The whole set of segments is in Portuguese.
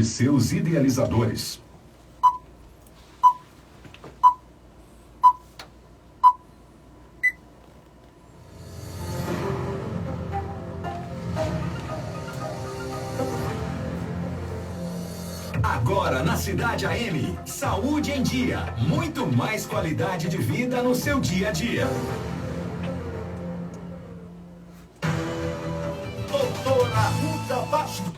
de seus idealizadores. Agora na Cidade AM, saúde em dia, muito mais qualidade de vida no seu dia a dia. Doutora Ruta Bastos.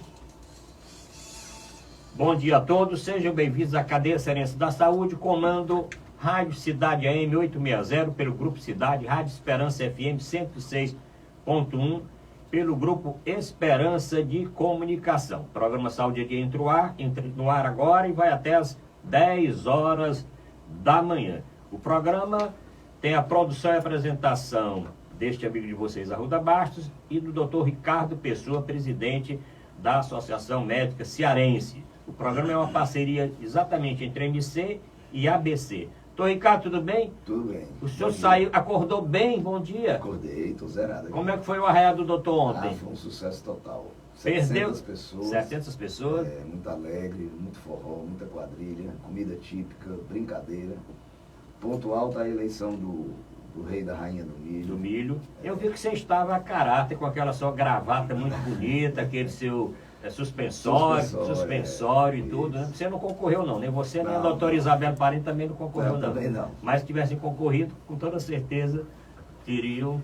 Bom dia a todos, sejam bem-vindos à Cadeia Cearense da Saúde, comando Rádio Cidade AM 860 pelo Grupo Cidade, Rádio Esperança FM 106.1 pelo Grupo Esperança de Comunicação. O programa Saúde Dia entra no ar agora e vai até as 10 horas da manhã. O programa tem a produção e apresentação deste amigo de vocês, Arruda Bastos, e do Dr. Ricardo Pessoa, presidente da Associação Médica Cearense. O programa é uma parceria exatamente entre a MC e a ABC. Doutor Ricardo, tudo bem? Tudo bem. O senhor acordou bem? Bom dia. Acordei, tô zerado aqui. Como é que foi o arraiado do doutor ontem? Foi um sucesso total. Perdeu 700 pessoas. 700 pessoas. Muito alegre, muito forró, muita quadrilha, comida típica, brincadeira. Ponto alto a eleição do rei e da rainha do milho. Do milho. Eu vi que você estava a caráter com aquela sua gravata muito bonita, aquele seu suspensório e tudo, né? Você não concorreu não, nem você nem a doutora Isabel Parente também não concorreu não. Também não. Mas se tivessem concorrido, com toda certeza teriam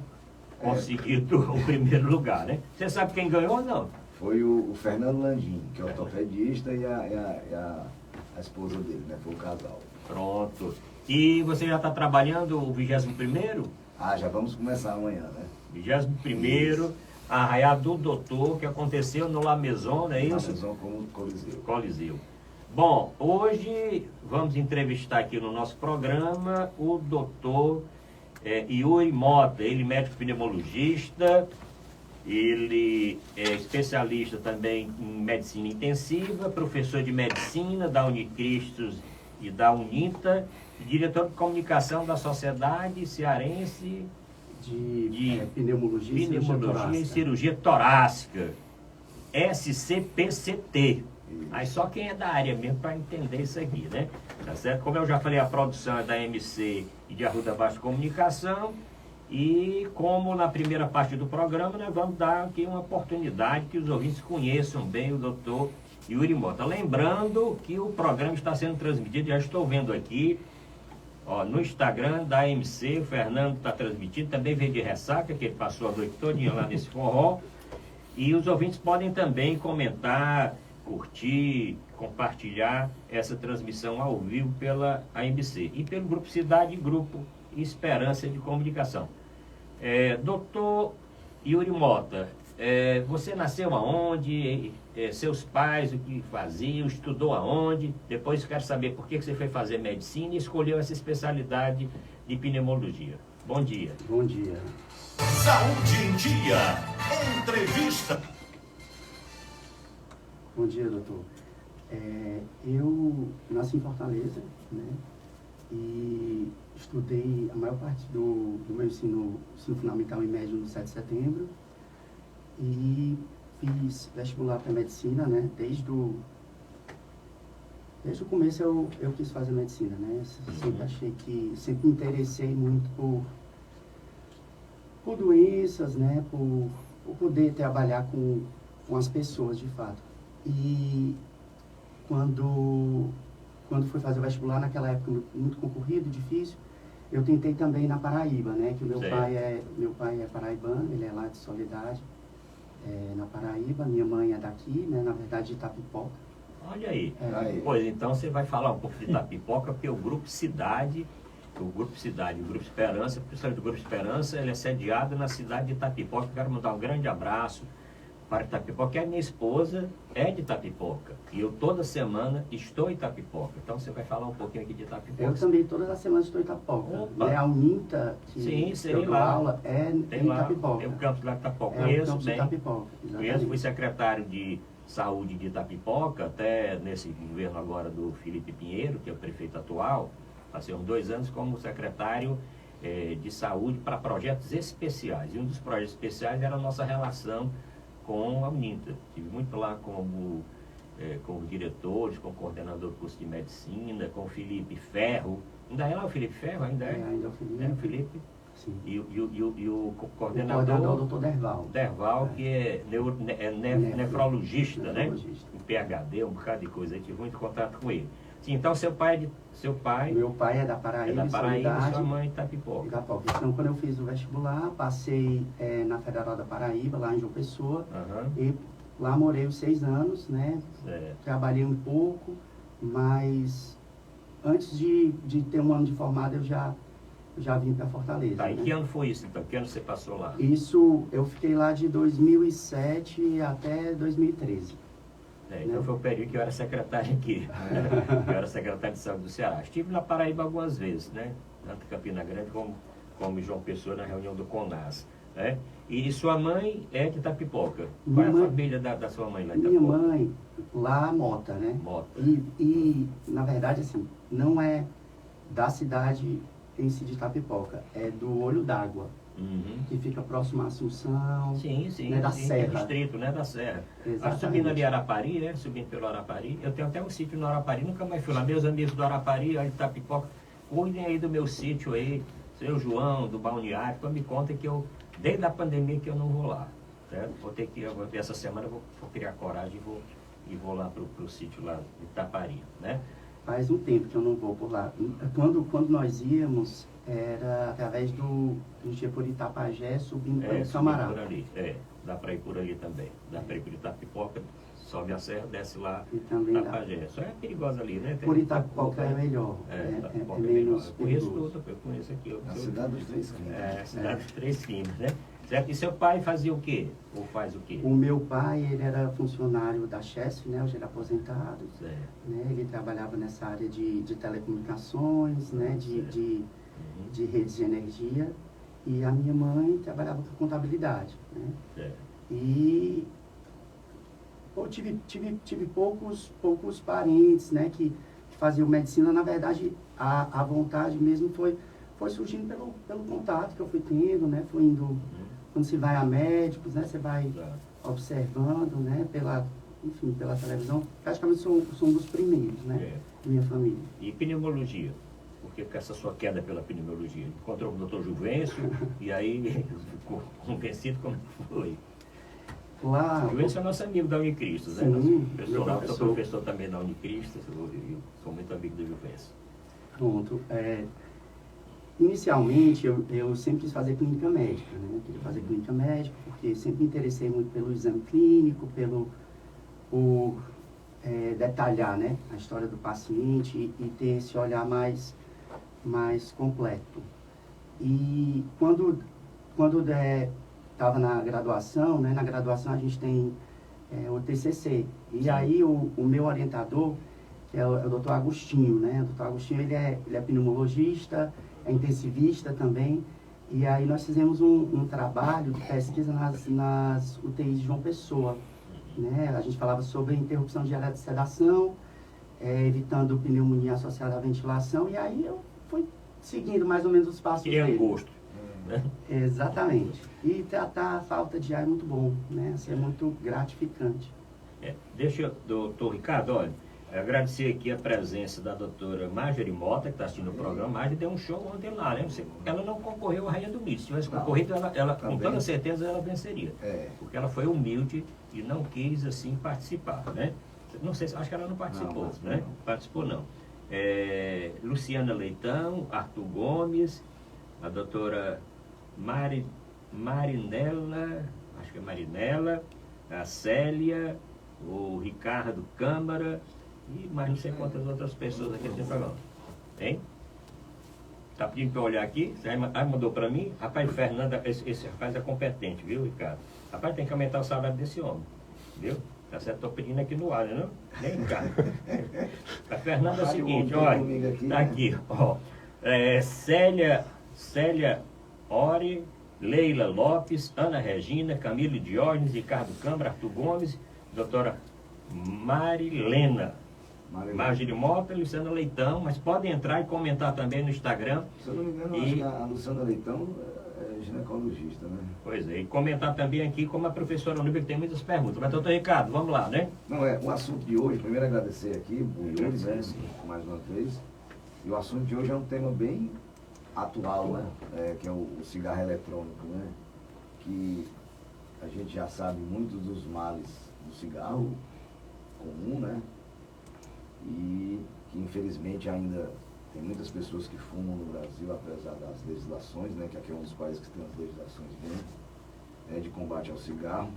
conseguido o primeiro lugar, né? Você sabe quem ganhou ou não? Foi o Fernando Landim, que é ortopedista, e a esposa dele, né? Foi o casal. Pronto. E você já está trabalhando o 21º? Já vamos começar amanhã, né? 21º. Arraiado do Doutor, que aconteceu no La Maison, não é isso? La Maison com o Coliseu. Coliseu. Bom, hoje vamos entrevistar aqui no nosso programa o doutor Yuri Mota. Ele é médico pneumologista, ele é especialista também em medicina intensiva, professor de medicina da Unicristos e da Uninta, e diretor de comunicação da Sociedade Cearense de pneumologia e cirurgia torácica, SCPCT. Aí só quem é da área mesmo para entender isso aqui, né? Tá certo? Como eu já falei, a produção é da MC e de Arruda Bastos Comunicação, e como na primeira parte do programa, nós vamos dar aqui uma oportunidade que os ouvintes conheçam bem o doutor Yuri Mota. Lembrando que o programa está sendo transmitido, já estou vendo aqui, no Instagram da MC, o Fernando está transmitindo, também veio de ressaca, que ele passou a noite todinha lá nesse forró. E os ouvintes podem também comentar, curtir, compartilhar essa transmissão ao vivo pela AMC e pelo Grupo Cidade e Grupo Esperança de Comunicação. Doutor Yuri Mota, você nasceu aonde? Seus pais, o que faziam? Estudou aonde? Depois quero saber por que você foi fazer medicina e escolheu essa especialidade de pneumologia. Bom dia. Bom dia. Saúde em Dia. Entrevista. Bom dia, doutor. Eu nasci em Fortaleza, né? E estudei a maior parte do meu ensino fundamental e médio no 7 de setembro. E fiz vestibular para medicina, né? Desde o começo eu quis fazer medicina, né? Sempre me interessei muito por doenças, né? Por poder trabalhar com as pessoas, de fato. E quando fui fazer o vestibular, naquela época muito concorrido, difícil, eu tentei também na Paraíba, né? Que meu pai é paraibano, ele é lá de Soledade, na Paraíba. Minha mãe é daqui, né? Na verdade, de Itapipoca. Olha aí. Pois então você vai falar um pouco de Itapipoca, porque o Grupo Cidade, o Grupo Esperança, principalmente o Grupo Esperança, ele é sediado na cidade de Itapipoca. Eu quero mandar um grande abraço para Itapipoca, que a minha esposa é de Itapipoca. E eu toda semana estou em Itapipoca. Então você vai falar um pouquinho aqui de Itapipoca. Eu também todas as semanas estou em Itapipoca. Né? A Uninta, que eu dou aula, em Itapipoca. Tem o campus lá de Itapipoca. Conheço bem. Conheço, fui secretário de Saúde de Itapipoca, até nesse governo agora do Felipe Pinheiro, que é o prefeito atual. Passei uns 2 anos como secretário de saúde para projetos especiais. E um dos projetos especiais era a nossa relação com a Uninta. Estive muito lá como com os diretores, com o coordenador do curso de medicina, com o Felipe Ferro. Ainda é lá o Felipe Ferro? Ainda é? Ainda é o Felipe. É o Felipe. Sim. E o O coordenador, coordenador, Dr. Derval. Derval, que é nefrologista, né? Nefrologista. Um PhD, um bocado de coisa. Eu tive muito contato com ele. Sim, então seu pai... Meu pai é da Paraíba, sua mãe de Itapipoca. Itapipoca. Então, quando eu fiz o vestibular, passei na Federal da Paraíba, lá em João Pessoa. E lá morei os 6 anos, né? Trabalhei um pouco, mas antes de ter um ano de formado, eu já vim para Fortaleza. Tá, e né? que ano foi isso, então? Que ano você passou lá? Isso, eu fiquei lá de 2007 até 2013. Então foi o período que eu era secretário aqui. Eu era secretário de saúde do Ceará. Estive na Paraíba algumas vezes, né? Tanto em Campina Grande como em João Pessoa, na reunião do CONAS. Né? E sua mãe é de Itapipoca. Qual é a família da sua mãe lá em Itapipoca? Minha mãe, lá Mota, né? Mota. E, na verdade, assim, não é da cidade em si de Itapipoca, é do Olho d'Água, que fica próximo à Assunção, sim, né, da sim, Serra. distrito, né, da Serra. Subindo ali Arapari, né, subindo pelo Arapari. Eu tenho até um sítio no Arapari, nunca mais fui lá. Meus amigos do Arapari, olha, de Itapipoca, cuidem aí do meu sítio aí, seu João, do Balneário, então me conta que eu, desde a pandemia que eu não vou lá, certo? Essa semana eu vou criar coragem e vou lá pro sítio lá de Itapari, né? Faz um tempo que eu não vou por lá. Quando nós íamos, era através a gente ia por Itapajé, subindo pelo Camará. Por ali, dá para ir por ali também. Dá para ir por Itapipoca, sobe a serra, desce lá, e também Itapajé. Só é perigoso ali, né? Por Itapipoca é melhor, Itapipoca é menos eu conheço perigoso. tudo, eu conheço aqui. A cidade dos 3 crimes. A cidade dos 3 crimes, né? Certo? E seu pai fazia o quê? Ou faz o quê? O meu pai, ele era funcionário da Chesf, né? Hoje ele é aposentado. Certo. Né? Ele trabalhava nessa área de telecomunicações, né? De redes de energia. E a minha mãe trabalhava com contabilidade, né? Certo. E eu tive poucos parentes, né? Que faziam medicina. Na verdade, a vontade mesmo foi surgindo pelo contato que eu fui tendo, né? Foi indo... Quando se vai a médicos, né, você vai observando, né, pela televisão. Praticamente sou um dos primeiros, né, minha família. E pneumologia? Porque com essa sua queda pela pneumologia, encontrou o Dr. Juvencio e aí ficou convencido como foi. Lá, o Juvencio é nosso amigo da Unicristo, né? Sim, Nosso professor também da Unicristo, eu sou muito amigo do Juvencio. Pronto. Inicialmente, eu sempre quis fazer clínica médica, né? Eu queria fazer clínica médica porque sempre me interessei muito pelo exame clínico, por detalhar, né, a história do paciente e ter esse olhar mais completo. E quando estava na graduação, né, na graduação a gente tem o TCC. E aí o meu orientador, que é o Dr. Agostinho, né? O Dr. Agostinho, ele é pneumologista, é intensivista também, e aí nós fizemos um trabalho de pesquisa nas UTIs de João Pessoa, né? A gente falava sobre interrupção diária de sedação, evitando pneumonia associada à ventilação, e aí eu fui seguindo mais ou menos os passos dele. E é gosto, né? Exatamente. E tratar a falta de ar é muito bom, né? Assim, é muito gratificante. Deixa, doutor Ricardo, olha, agradecer aqui a presença da doutora Marjorie Mota, que está assistindo o programa. Marjorie deu um show ontem lá, né? Ela não concorreu à Rainha do Mito. Se tivesse concorrido, ela com toda certeza, ela venceria. Porque ela foi humilde e não quis, assim, participar, né? Não sei, acho que ela não participou, né? Não participou, não. Luciana Leitão, Arthur Gomes, a doutora Marinela, acho que é Marinela, a Célia, o Ricardo Câmara, e mais não sei quantas outras pessoas aqui nesse programa. Hein? Tá pedindo para olhar aqui? Você mandou para mim? Rapaz, Fernanda, esse rapaz é competente, viu, Ricardo? Rapaz, tem que aumentar o salário desse homem, viu? Tá certo? Estou pedindo aqui no ar, né? Nem Ricardo. A Fernanda é o seguinte, olha, tá aqui, ó. Célia Ori, Leila Lopes, Ana Regina, Camilo Diógenes, Ricardo Câmara, Arthur Gomes, doutora Marilena, Marjorie Mota, Luciana Leitão, mas podem entrar e comentar também no Instagram. Se eu não me engano, acho que a Luciana Leitão ginecologista, né? Pois é, e comentar também aqui como a professora Núbia, que tem muitas perguntas. Mas, doutor Ricardo, vamos lá, né? Não, o assunto de hoje, primeiro agradecer aqui o Yuri, né, mais uma vez. E o assunto de hoje é um tema bem atual, né? Que é o cigarro eletrônico, né? Que a gente já sabe muitos dos males do cigarro comum, né? E que infelizmente ainda tem muitas pessoas que fumam no Brasil, apesar das legislações, né? Que aqui é um dos países que tem as legislações bem, de combate ao cigarro.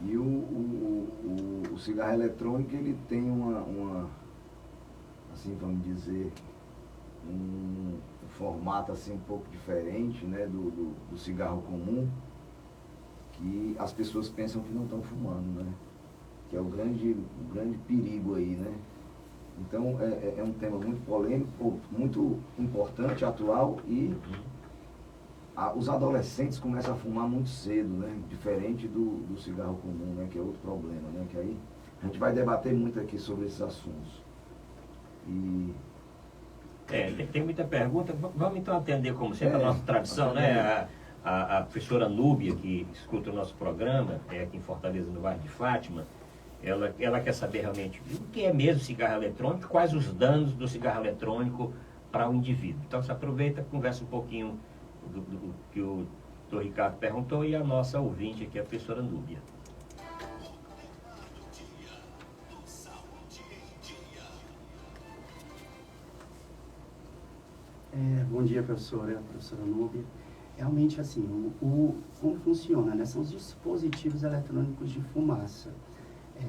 E o cigarro eletrônico, ele tem uma assim, vamos dizer, um formato assim um pouco diferente, né, do cigarro comum, que as pessoas pensam que não estão fumando, né? Que é o grande perigo aí, né? Então, é um tema muito polêmico, muito importante, atual, e os adolescentes começam a fumar muito cedo, né? Diferente do cigarro comum, né? Que é outro problema, né? Que aí a gente vai debater muito aqui sobre esses assuntos. E... tem muita pergunta. Vamos então atender, como sempre, a nossa tradição, né? A professora Núbia, que escuta o nosso programa, aqui em Fortaleza, no bairro de Fátima, ela quer saber realmente o que é mesmo cigarro eletrônico, quais os danos do cigarro eletrônico para o indivíduo. Então, se aproveita, conversa um pouquinho do que o doutor Ricardo perguntou e a nossa ouvinte aqui, a professora Núbia. Bom dia, professora Núbia. Realmente, assim, como funciona, né? São os dispositivos eletrônicos de fumaça.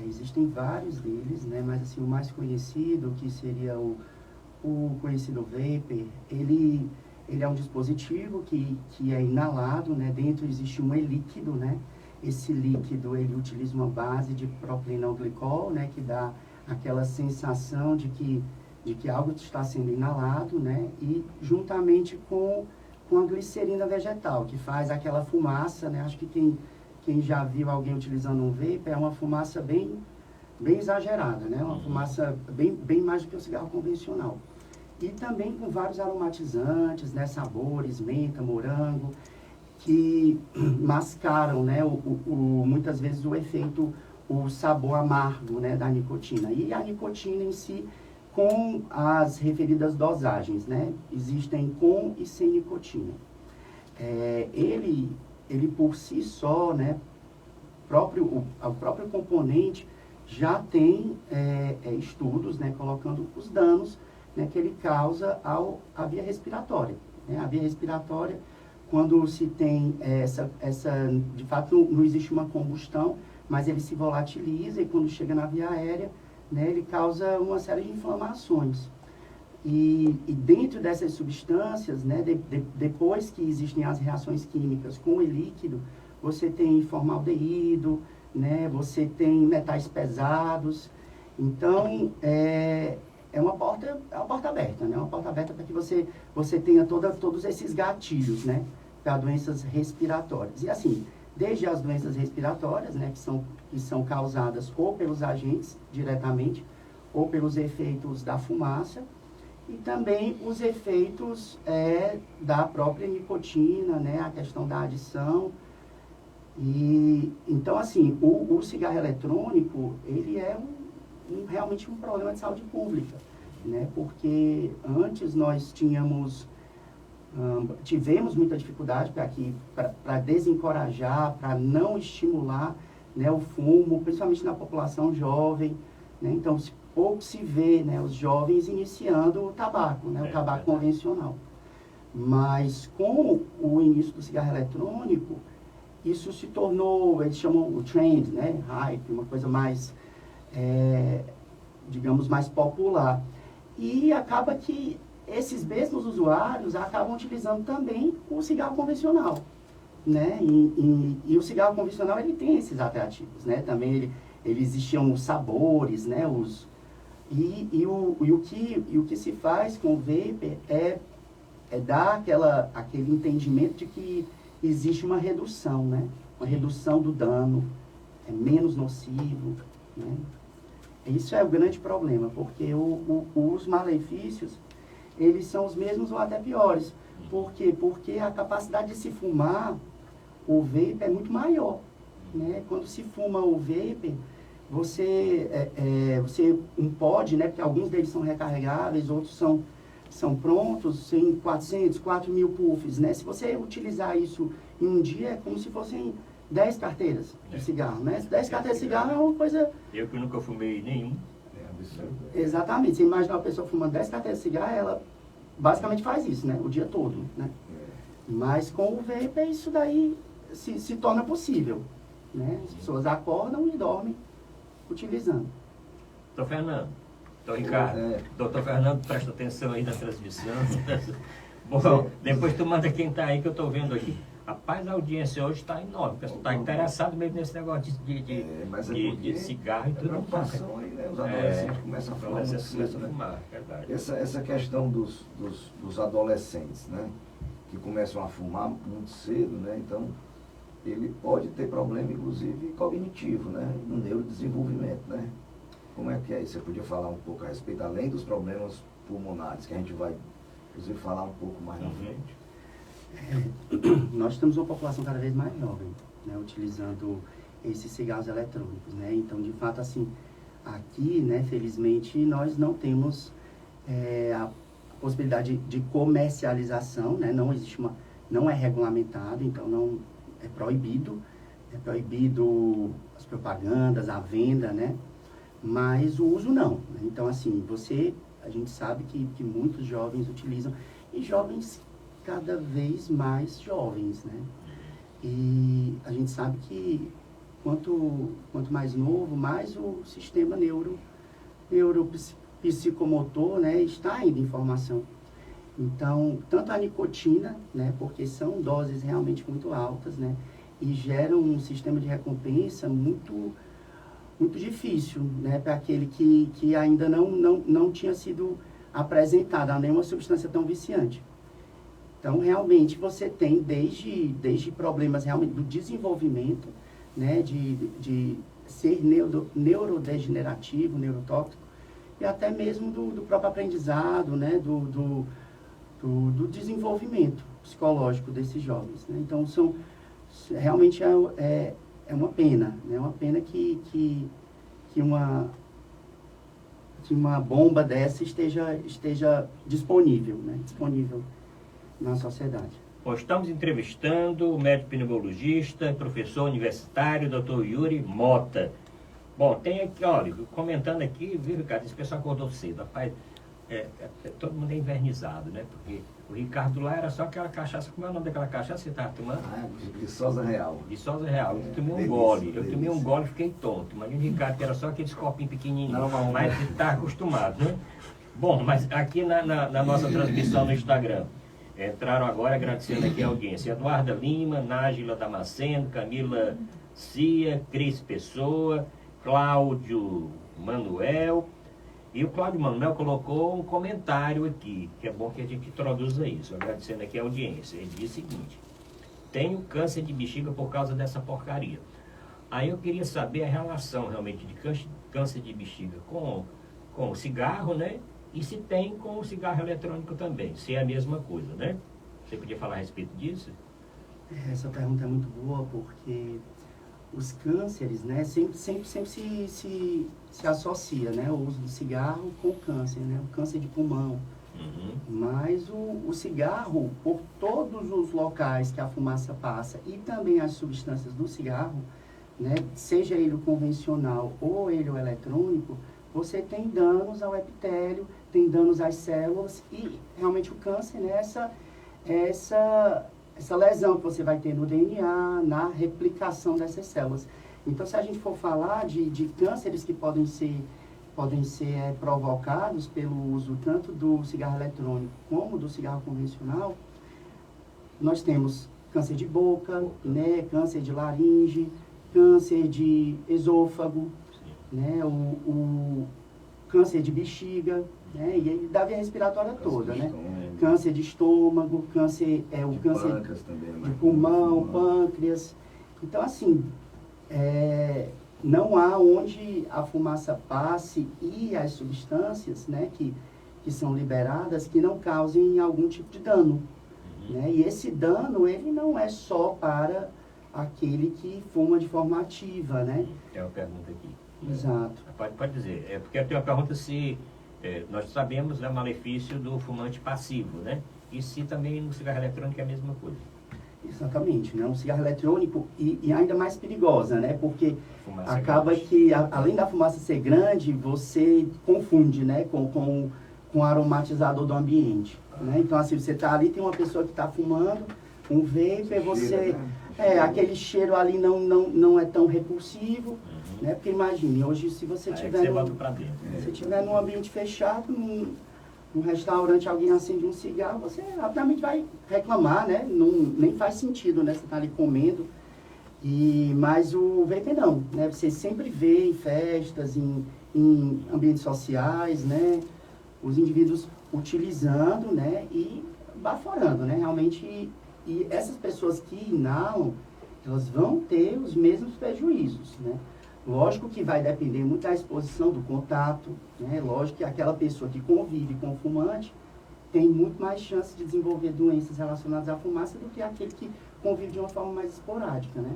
Existem vários deles, né? Mas, assim, o mais conhecido, que seria o conhecido vapor, ele é um dispositivo que é inalado, né? Dentro existe um líquido, né? Esse líquido, ele utiliza uma base de propilenoglicol, né? Que dá aquela sensação de que algo está sendo inalado, né? E juntamente com a glicerina vegetal, que faz aquela fumaça, né? Acho que quem já viu alguém utilizando um vape, é uma fumaça bem exagerada, né? Uma fumaça bem mais do que o cigarro convencional. E também com vários aromatizantes, né? Sabores, menta, morango, que mascaram, né? Muitas vezes o sabor amargo, né? Da nicotina. E a nicotina em si, com as referidas dosagens, né? Existem com e sem nicotina. Ele por si só, né? O próprio componente já tem estudos, né? Colocando os danos, né? Que ele causa à via respiratória, né? A via respiratória, quando se tem de fato não existe uma combustão, mas ele se volatiliza e quando chega na via aérea, né, ele causa uma série de inflamações. E dentro dessas substâncias, né, depois que existem as reações químicas com o líquido, você tem formaldeído, né, você tem metais pesados. Então, é uma porta aberta, né, uma porta aberta para que você tenha todos esses gatilhos, né, para doenças respiratórias. E assim, desde as doenças respiratórias, né, que são causadas ou pelos agentes diretamente, ou pelos efeitos da fumaça, e também os efeitos da própria nicotina, né, a questão da adição. E, então, assim, o cigarro eletrônico, ele é realmente um problema de saúde pública, né, porque antes nós tivemos muita dificuldade para desencorajar, para não estimular, né, o fumo, principalmente na população jovem, né? Então pouco se vê, né, os jovens iniciando o tabaco, né, o tabaco convencional. Mas com o início do cigarro eletrônico, isso se tornou, eles chamam o trend, né, hype, uma coisa mais, digamos, mais popular. E acaba que esses mesmos usuários acabam utilizando também o cigarro convencional, né? E o cigarro convencional, ele tem esses atrativos, né? Também ele existiam os sabores, né? O que se faz com o vapor é dar aquele entendimento de que existe uma redução, né? Uma redução do dano, é menos nocivo, né? Isso é o grande problema, porque os malefícios, eles são os mesmos ou até piores. Por quê? Porque a capacidade de se fumar o vape é muito maior, né? Quando se fuma o vape, você um pod, né? Porque alguns deles são recarregáveis, outros são prontos, em 400, 4.000 puffs, né? Se você utilizar isso em um dia, é como se fossem 10 carteiras de cigarro, né? 10 carteiras de cigarro é uma coisa... Eu que nunca fumei nenhum. É absurdo. Exatamente. Você imagina uma pessoa fumando 10 carteiras de cigarro, ela basicamente faz isso, né? O dia todo, né? Mas com o vape, isso daí se torna possível, né? As pessoas acordam e dormem utilizando. Doutor Fernando, doutor Ricardo, doutor Fernando, presta atenção aí na transmissão. Bom, depois tu manda quem tá aí que eu tô vendo aqui. Rapaz, a audiência hoje está enorme, porque está interessado mesmo nesse negócio de cigarro e tudo. Preocupação aí, né? Os adolescentes começam a fumar muito cedo, né? Verdade. Essa questão dos adolescentes, né? Que começam a fumar muito cedo, né? Então, ele pode ter problema, inclusive, cognitivo, né? No neurodesenvolvimento, né? Como é que é isso? Você podia falar um pouco a respeito, além dos problemas pulmonares, que a gente vai, inclusive, falar um pouco mais na frente. Nós temos uma população cada vez mais jovem, né, utilizando esses cigarros eletrônicos, né? Então, de fato, assim, aqui, né, felizmente, nós não temos a possibilidade de comercialização, né? Não existe não é regulamentado, então não é proibido as propagandas, a venda, né? Mas o uso não, né? Então, assim, a gente sabe que muitos jovens utilizam, e jovens cada vez mais jovens, né? E a gente sabe que quanto mais novo, mais o sistema neuropsicomotor, né, está indo em formação. Então, tanto a nicotina, né, porque são doses realmente muito altas, né, e geram um sistema de recompensa muito difícil, né, para aquele que ainda não tinha sido apresentada a nenhuma substância tão viciante. Então, realmente, você tem desde problemas realmente do desenvolvimento, né, de ser neurodegenerativo, neurotóxico, e até mesmo do próprio aprendizado, né, do desenvolvimento psicológico desses jovens, né? Então, realmente é uma pena, né? Uma pena que uma bomba dessa esteja disponível, né? Disponível na sociedade. Bom, estamos entrevistando o médico pneumologista, professor universitário, Dr. Yuri Mota. Bom, tem aqui, olha, comentando aqui, viu, Ricardo, esse pessoal acordou cedo, rapaz, todo mundo é invernizado, né? Porque o Ricardo lá era só aquela cachaça, como é o nome daquela cachaça que você estava tomando? Viçosa Real. Viçosa Real. Eu tomei um delícia, gole, delícia. Eu tomei um gole e fiquei tonto. Imagina o Ricardo, que era só aqueles copinhos pequenininhos, mas ele está acostumado, né? Bom, mas aqui na nossa transmissão no Instagram, entraram agora agradecendo aqui a audiência. Eduarda Lima, Nájila Damasceno, Camila Cia, Cris Pessoa, Cláudio Manuel. E o Cláudio Manuel colocou um comentário aqui, que é bom que a gente introduza isso, agradecendo aqui a audiência. Ele diz o seguinte: tenho câncer de bexiga por causa dessa porcaria. Aí eu queria saber a relação realmente de câncer de bexiga com o cigarro, né? E se tem com o cigarro eletrônico também, se é a mesma coisa, né? Você podia falar a respeito disso? Essa pergunta é muito boa, porque os cânceres, né, sempre se associa, né, o uso do cigarro com o câncer, né, o câncer de pulmão. Uhum. Mas o cigarro, por todos os locais que a fumaça passa e também as substâncias do cigarro, né, seja ele o convencional ou ele o eletrônico, você tem danos ao epitélio, tem danos às células e realmente o câncer, né, essa lesão que você vai ter no DNA, na replicação dessas células. Então, se a gente for falar de cânceres que podem ser provocados pelo uso tanto do cigarro eletrônico como do cigarro convencional, nós temos câncer de boca, né, câncer de laringe, câncer de esôfago, né, o câncer de bexiga, né, e da via respiratória toda, né? Câncer de estômago, câncer de pulmão, pâncreas. Então, assim, não há onde a fumaça passe e as substâncias, né, que são liberadas, que não causem algum tipo de dano, né? E esse dano, ele não é só para aquele que fuma de forma ativa, né? Tem uma pergunta aqui. Exato. Pode dizer. É porque eu tenho uma pergunta se nós sabemos o malefício do fumante passivo, né? E se também no cigarro eletrônico é a mesma coisa. Exatamente, né? Um cigarro eletrônico e ainda mais perigosa, né? Porque Fumaça acaba grande. que, além da fumaça ser grande, você confunde, né? Com o aromatizador do ambiente, né? Então, assim, você tá ali, tem uma pessoa que está fumando um vape, você... aquele cheiro ali não é tão repulsivo, né? Porque imagine, hoje se você Aí tiver... você bota pra dentro. Se tiver num ambiente fechado, num restaurante, alguém acende um cigarro, você rapidamente vai reclamar, né? Nem faz sentido, né? Você tá ali comendo. Mas o vape não, né? Você sempre vê em festas, em ambientes sociais, né? Os indivíduos utilizando, né? E baforando, né? Realmente, e essas pessoas que inalam, elas vão ter os mesmos prejuízos, né? Lógico que vai depender muito da exposição, do contato, né? Lógico que aquela pessoa que convive com o fumante tem muito mais chance de desenvolver doenças relacionadas à fumaça do que aquele que convive de uma forma mais esporádica, né?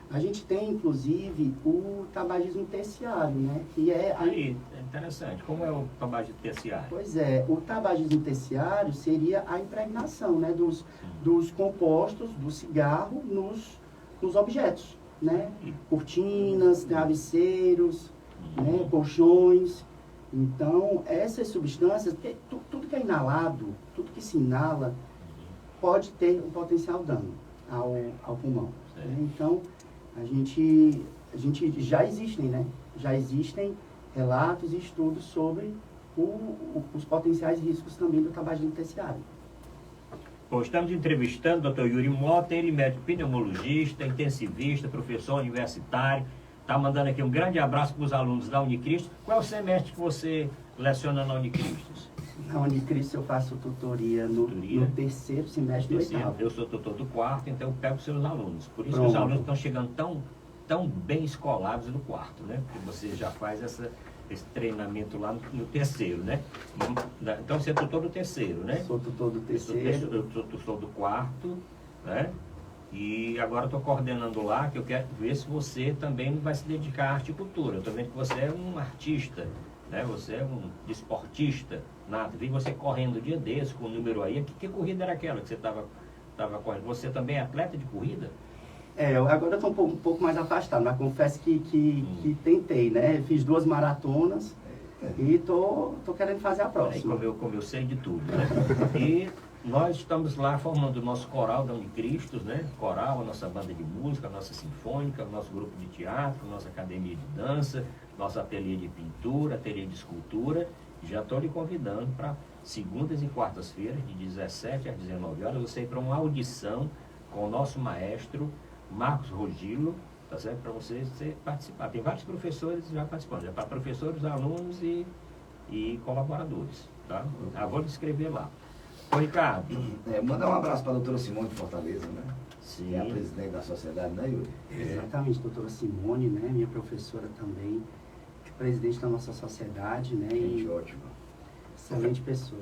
A gente tem, inclusive, o tabagismo terciário, né? Que é... Aí, é interessante. Como é o tabagismo terciário? Pois é, o tabagismo terciário seria a impregnação, né? Dos compostos do cigarro nos objetos, né? Cortinas, travesseiros, né? Colchões. Então, essas substâncias, tudo que é inalado, tudo que se inala, pode ter um potencial dano ao pulmão. Né? Então, a gente já existem, né? Já existem relatos e estudos sobre os potenciais riscos também do tabagismo terciário. Bom, estamos entrevistando o Dr. Yuri Mota, ele é médico pneumologista, intensivista, professor universitário. Está mandando aqui um grande abraço para os alunos da Unicristo. Qual é o semestre que você leciona na Unicristo? Na Unicristo eu faço tutoria no terceiro semestre do oitavo. Eu sou tutor do quarto, então eu pego os seus alunos. Por isso que Pronto. os alunos estão chegando tão bem escolados no quarto, né? Porque você já faz esse treinamento lá no terceiro, né? Então você é tutor do terceiro, né? Sou tutor do terceiro. Eu sou tutor do quarto, né? E agora estou coordenando lá, que eu quero ver se você também vai se dedicar à arte-cultura. Eu estou vendo que você é um artista, né? Você é um desportista, nada. Vi você correndo um dia desse, com o número aí. Que corrida era aquela que você estava correndo? Você também é atleta de corrida? Agora eu estou um pouco mais afastado, mas confesso que tentei, né? Fiz 2 maratonas e estou querendo fazer a próxima. Aí, como eu sei de tudo, né? E nós estamos lá formando o nosso coral da Unicristos, né? Coral, a nossa banda de música, a nossa sinfônica, o nosso grupo de teatro, nossa academia de dança, nosso ateliê de pintura, ateliê de escultura. Já estou lhe convidando para segundas e quartas-feiras, de 17 às 19 horas, você ir para uma audição com o nosso maestro Marcos Rogilo, tá certo? Para você participar. Tem vários professores já participando, já para professores, alunos e colaboradores, tá? Vou lhe escrever lá. Ô, Ricardo. Mandar um abraço para a doutora Simone de Fortaleza, né? Sim. Que é a presidente da sociedade, né, Yuri? Exatamente, doutora Simone, né? Minha professora também, presidente da nossa sociedade, né? Gente ótima. Excelente pessoa.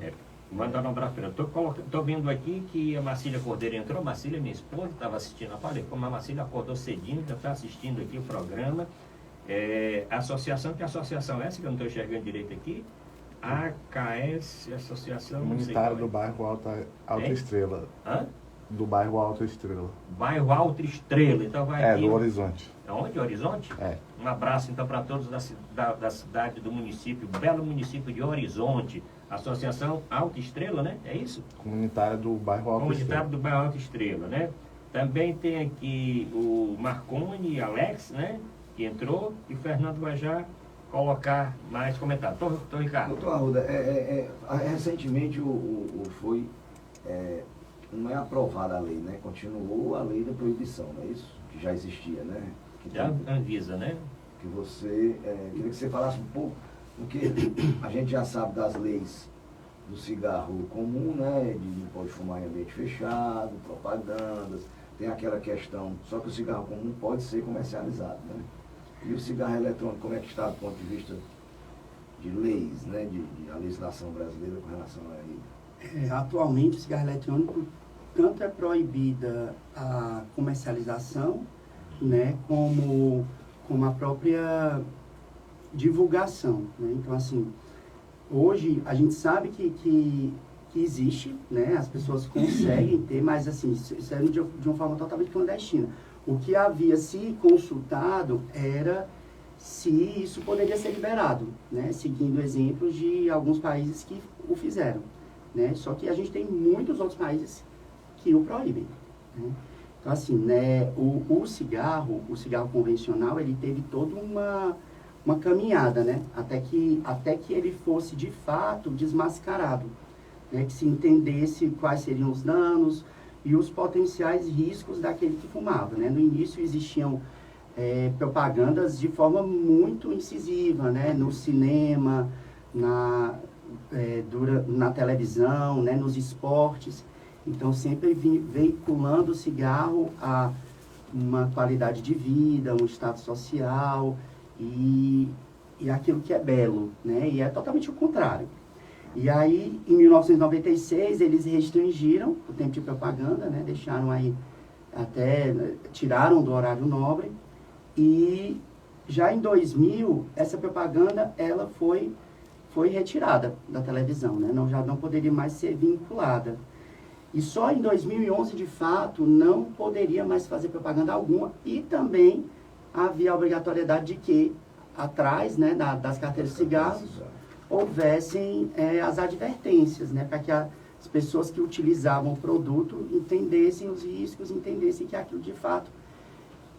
Mandando um abraço para ela. Estou vendo aqui que a Marcília Cordeiro entrou. Marcília, minha esposa, estava assistindo a palestra. Como a Marcília acordou cedinho, já está assistindo aqui o programa. A associação, que associação é essa que eu não estou enxergando direito aqui? AKS, Associação Comunitária do bairro Alta Estrela. Hã? Do bairro Alta Estrela. Bairro Alta Estrela. Então vai aqui. Do Horizonte. Aonde? Horizonte? É. Um abraço então para todos da cidade, do município, belo município de Horizonte. Associação Alta Estrela, né? É isso? Comunitária do bairro Alta Comunitário Estrela. do bairro Alta Estrela, né? Também tem aqui o Marconi e Alex, né? Que entrou, e o Fernando vai já colocar mais comentários. Tô Ricardo. Doutor Arruda, recentemente não é aprovada a lei, né? Continuou a lei da proibição, não é isso? Que já existia, né? Já Anvisa, né? Que você, queria que você falasse um pouco, porque a gente já sabe das leis do cigarro comum, né? De não pode fumar em ambiente fechado, propagandas, tem aquela questão, só que o cigarro comum pode ser comercializado, né? E o cigarro eletrônico, como é que está do ponto de vista de leis, né? De a legislação brasileira com relação a ele? Atualmente o cigarro eletrônico tanto é proibida a comercialização, né, como a própria divulgação, né? Então, assim, hoje a gente sabe que existe, né? As pessoas conseguem ter, mas assim, isso é de uma forma totalmente clandestina. O que havia se consultado era se isso poderia ser liberado, né? Seguindo exemplos de alguns países que o fizeram, né? Só que a gente tem muitos outros países que o proíbem, né? Então, assim, né, o cigarro convencional, ele teve toda uma caminhada, né? Até que ele fosse, de fato, desmascarado, né? Que se entendesse quais seriam os danos e os potenciais riscos daquele que fumava, né? No início existiam propagandas de forma muito incisiva, né? No cinema, na televisão, né? Nos esportes. Então, sempre veiculando o cigarro a uma qualidade de vida, um status social e aquilo que é belo, né? E é totalmente o contrário. E aí, em 1996, eles restringiram o tempo de propaganda, né? Deixaram aí, tiraram do horário nobre. E já em 2000, essa propaganda, ela foi retirada da televisão, né? Já não poderia mais ser vinculada. E só em 2011, de fato, não poderia mais fazer propaganda alguma. E também havia a obrigatoriedade de que, atrás, né, das carteiras de cigarros, houvessem as advertências, né, para que as pessoas que utilizavam o produto entendessem os riscos, entendessem que aquilo, de fato,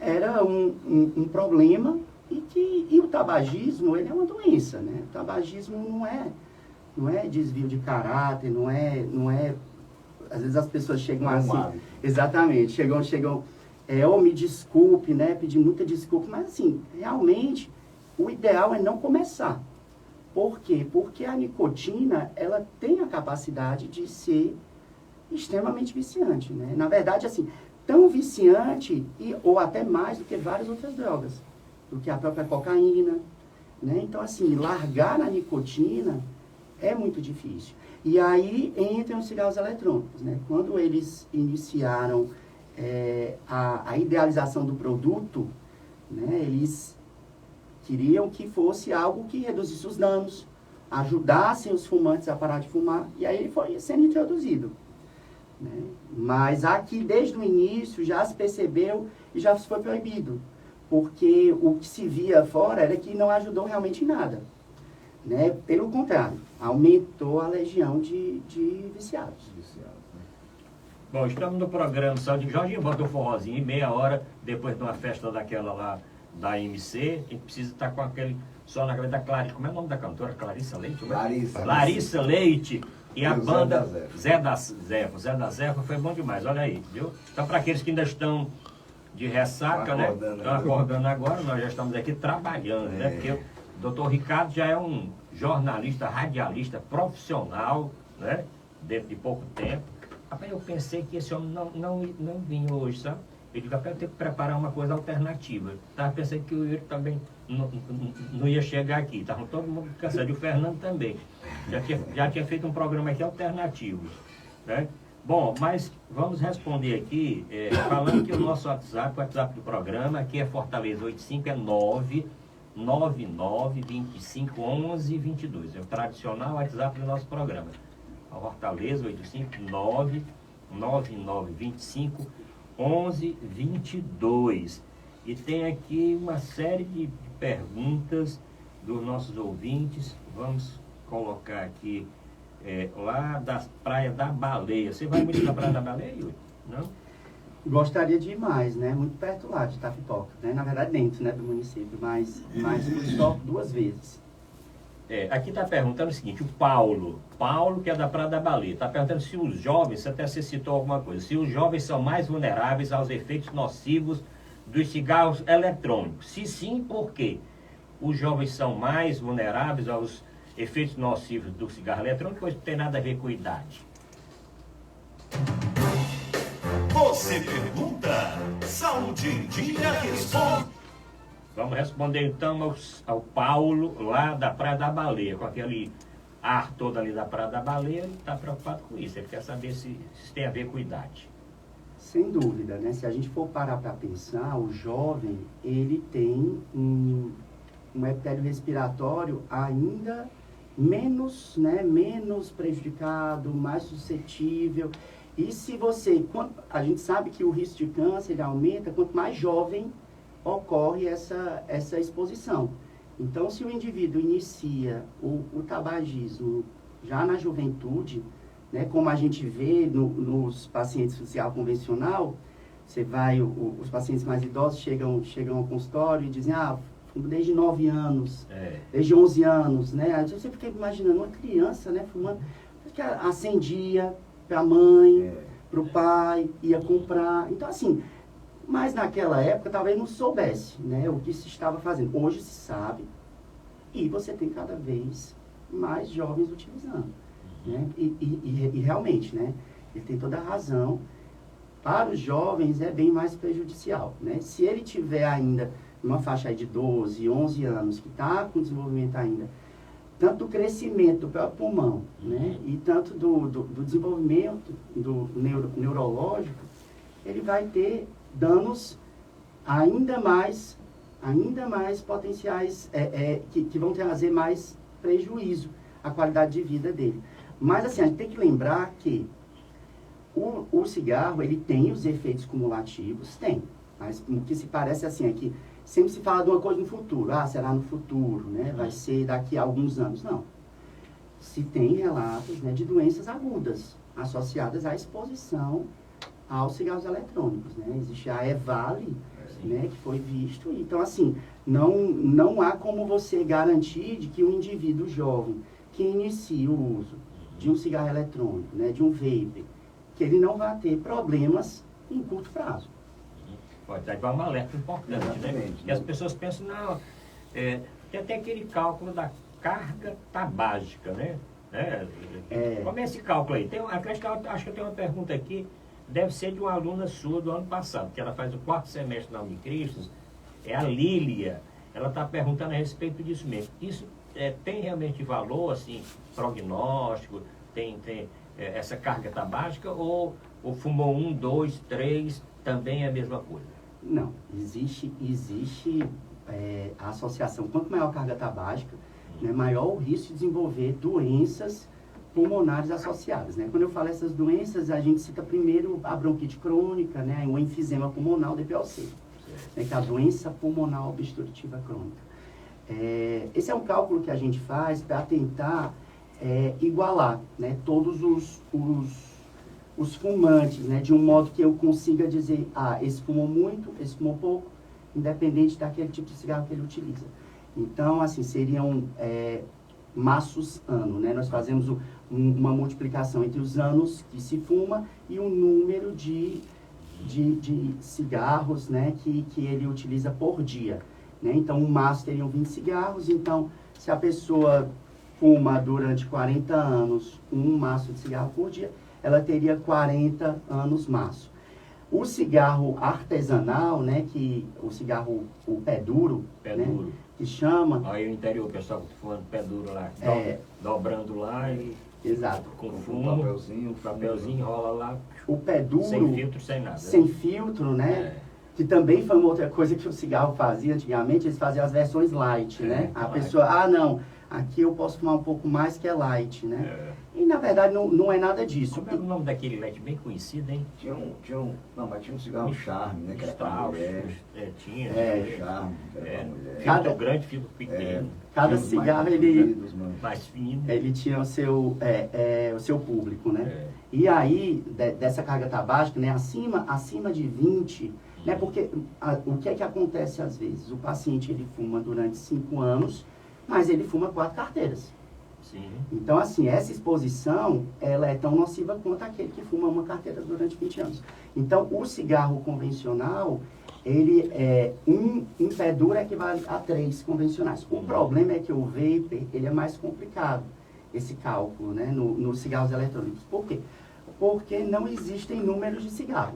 era um problema e o tabagismo, ele é uma doença, né? O tabagismo não é desvio de caráter, não é às vezes as pessoas chegam assim, exatamente, chegam, me desculpe, né, pedir muita desculpa, mas assim, realmente, o ideal é não começar. Por quê? Porque a nicotina, ela tem a capacidade de ser extremamente viciante, né? Na verdade, assim, tão viciante ou até mais do que várias outras drogas, do que a própria cocaína, né? Então, assim, largar a nicotina é muito difícil. E aí entram os cigarros eletrônicos, né? Quando eles iniciaram a idealização do produto, né? Eles queriam que fosse algo que reduzisse os danos, ajudassem os fumantes a parar de fumar, e aí ele foi sendo introduzido, né? Mas aqui, desde o início, já se percebeu e já foi proibido, porque o que se via fora era que não ajudou realmente em nada, né? Pelo contrário, aumentou a legião de viciados. Né? Bom, estamos no programa Saúde. Jorginho bota um forrozinho em meia hora, depois de uma festa daquela lá da MC, a gente precisa estar com aquele som na cabeça da Clarice. Como é o nome da cantora? Clarissa Leite? Larissa Leite. E a banda Zé da Zé foi bom demais, olha aí, viu? Então, para aqueles que ainda estão de ressaca, né? Estão acordando agora, nós já estamos aqui trabalhando, né? Porque o doutor Ricardo já é um jornalista, radialista profissional, né? Dentro de pouco tempo. Rapaz, eu pensei que esse homem não vinha hoje, sabe? Eu digo, rapaz, eu tenho que preparar uma coisa alternativa. Tava pensando que o Yuri também não ia chegar aqui. Estavam todo mundo cansado. E o Fernando também. Já tinha feito um programa aqui alternativo, né? Bom, mas vamos responder aqui, falando que o nosso WhatsApp, o WhatsApp do programa, aqui é Fortaleza 85, é 999251122. É o tradicional WhatsApp do nosso programa. A Fortaleza 85 999251122. E tem aqui uma série de perguntas dos nossos ouvintes. Vamos colocar aqui lá da Praia da Baleia. Você vai muito na Praia da Baleia, Yuri? Não? Gostaria de ir mais, né? Muito perto lá de Itapipoca, né? Na verdade dentro, né, do município, mas fui só 2 vezes. Aqui está perguntando o seguinte, o Paulo, que é da Praia da Baleia, está perguntando se os jovens, até você citou alguma coisa, se os jovens são mais vulneráveis aos efeitos nocivos dos cigarros eletrônicos. Se sim, por quê? Os jovens são mais vulneráveis aos efeitos nocivos do cigarro eletrônico, pois não tem nada a ver com idade. Você pergunta, Saúde em Dia responde. Vamos responder então ao Paulo, lá da Praia da Baleia, com ar todo ali da Praia da Baleia, ele está preocupado com isso. Ele quer saber se tem a ver com idade. Sem dúvida, né? Se a gente for parar para pensar, o jovem, ele tem um epitélio respiratório ainda menos, né, menos prejudicado, mais suscetível. E se você, a gente sabe que o risco de câncer ele aumenta quanto mais jovem ocorre essa exposição. Então, se o indivíduo inicia o tabagismo já na juventude, né, como a gente vê nos pacientes social convencional, você vai, os pacientes mais idosos chegam ao consultório e dizem, fumo desde 9 anos, desde 11 anos, né? Aí você fica imaginando uma criança, né, fumando, que acendia para a mãe, para o pai, ia comprar. Então, assim, mas naquela época talvez não soubesse, né, o que se estava fazendo. Hoje se sabe e você tem cada vez mais jovens utilizando. Né? E realmente, né, ele tem toda a razão. Para os jovens é bem mais prejudicial. Né? Se ele tiver ainda uma faixa aí de 12, 11 anos, que está com desenvolvimento ainda, tanto do crescimento do próprio pulmão, né, e tanto do desenvolvimento neurológico, ele vai ter danos ainda mais potenciais, que vão trazer mais prejuízo à qualidade de vida dele. Mas assim, a gente tem que lembrar que o cigarro, ele tem os efeitos cumulativos, tem. Mas o que se parece assim é que sempre se fala de uma coisa no futuro. Será no futuro, né? Vai ser daqui a alguns anos. Não. Se tem relatos, né, de doenças agudas associadas à exposição aos cigarros eletrônicos, né? Existe a EVALI, né, que foi visto. Então, assim, não há como você garantir de que um indivíduo jovem que inicia o uso de um cigarro eletrônico, né, de um vape, que ele não vai ter problemas em curto prazo. Pode dar um alerta importante, né? E as pessoas pensam, tem até aquele cálculo da carga tabágica, né? Como é esse cálculo aí? Acho que eu tenho uma pergunta aqui, deve ser de uma aluna sua do ano passado, que ela faz o 4º semestre na Unicristos, é a Lília. Ela está perguntando a respeito disso mesmo. Isso tem realmente valor, assim, prognóstico, tem essa carga tabágica, ou fumou 1, 2, 3, também é a mesma coisa? Não, existe a associação. Quanto maior a carga tabágica, né, maior o risco de desenvolver doenças pulmonares associadas. Né? Quando eu falo essas doenças, a gente cita primeiro a bronquite crônica, né, o enfisema pulmonar, o DPLC, né, que é a doença pulmonar obstrutiva crônica. Esse é um cálculo que a gente faz para tentar igualar, né, todos os fumantes, né, de um modo que eu consiga dizer, esse fumou muito, esse fumou pouco, independente daquele tipo de cigarro que ele utiliza. Então, assim, seriam maços ano, né? Nós fazemos uma multiplicação entre os anos que se fuma e o número de cigarros, né, que ele utiliza por dia. Né? Então, um maço teriam 20 cigarros, então, se a pessoa fuma durante 40 anos um maço de cigarro por dia, ela teria 40 anos maço. O cigarro artesanal, né, o cigarro, o pé duro, né, que chama... Aí o interior, o pessoal fumando pé duro lá, dobrando lá e... Exato. Com fumo, papelzinho, rola lá. O pé duro... Sem filtro, sem nada. Sem filtro, né? Que também foi uma outra coisa que o cigarro fazia antigamente, eles faziam as versões light, né? A pessoa, não, aqui eu posso fumar um pouco mais que é light, né? E na verdade não é nada disso. Como é o nome daquele light bem conhecido, hein? Mas tinha um cigarro Charme, né? Que era pra mulher. Tinha. Charme, que era pra mulher. Filtro grande, filtro pequeno. Cada cigarro, ele... Mais fino. Ele tinha o seu público, né? E aí, dessa carga tabágica, né? Acima de 20... Né? Porque o que é que acontece às vezes? O paciente, ele fuma durante 5 anos, mas ele fuma 4 carteiras. Sim. Então, assim, essa exposição, ela é tão nociva quanto aquele que fuma uma carteira durante 20 anos. Então, o cigarro convencional, ele um pé duro equivale a 3 convencionais. O problema é que o vape, ele é mais complicado, esse cálculo, né, nos cigarros eletrônicos. Por quê? Porque não existem números de cigarro.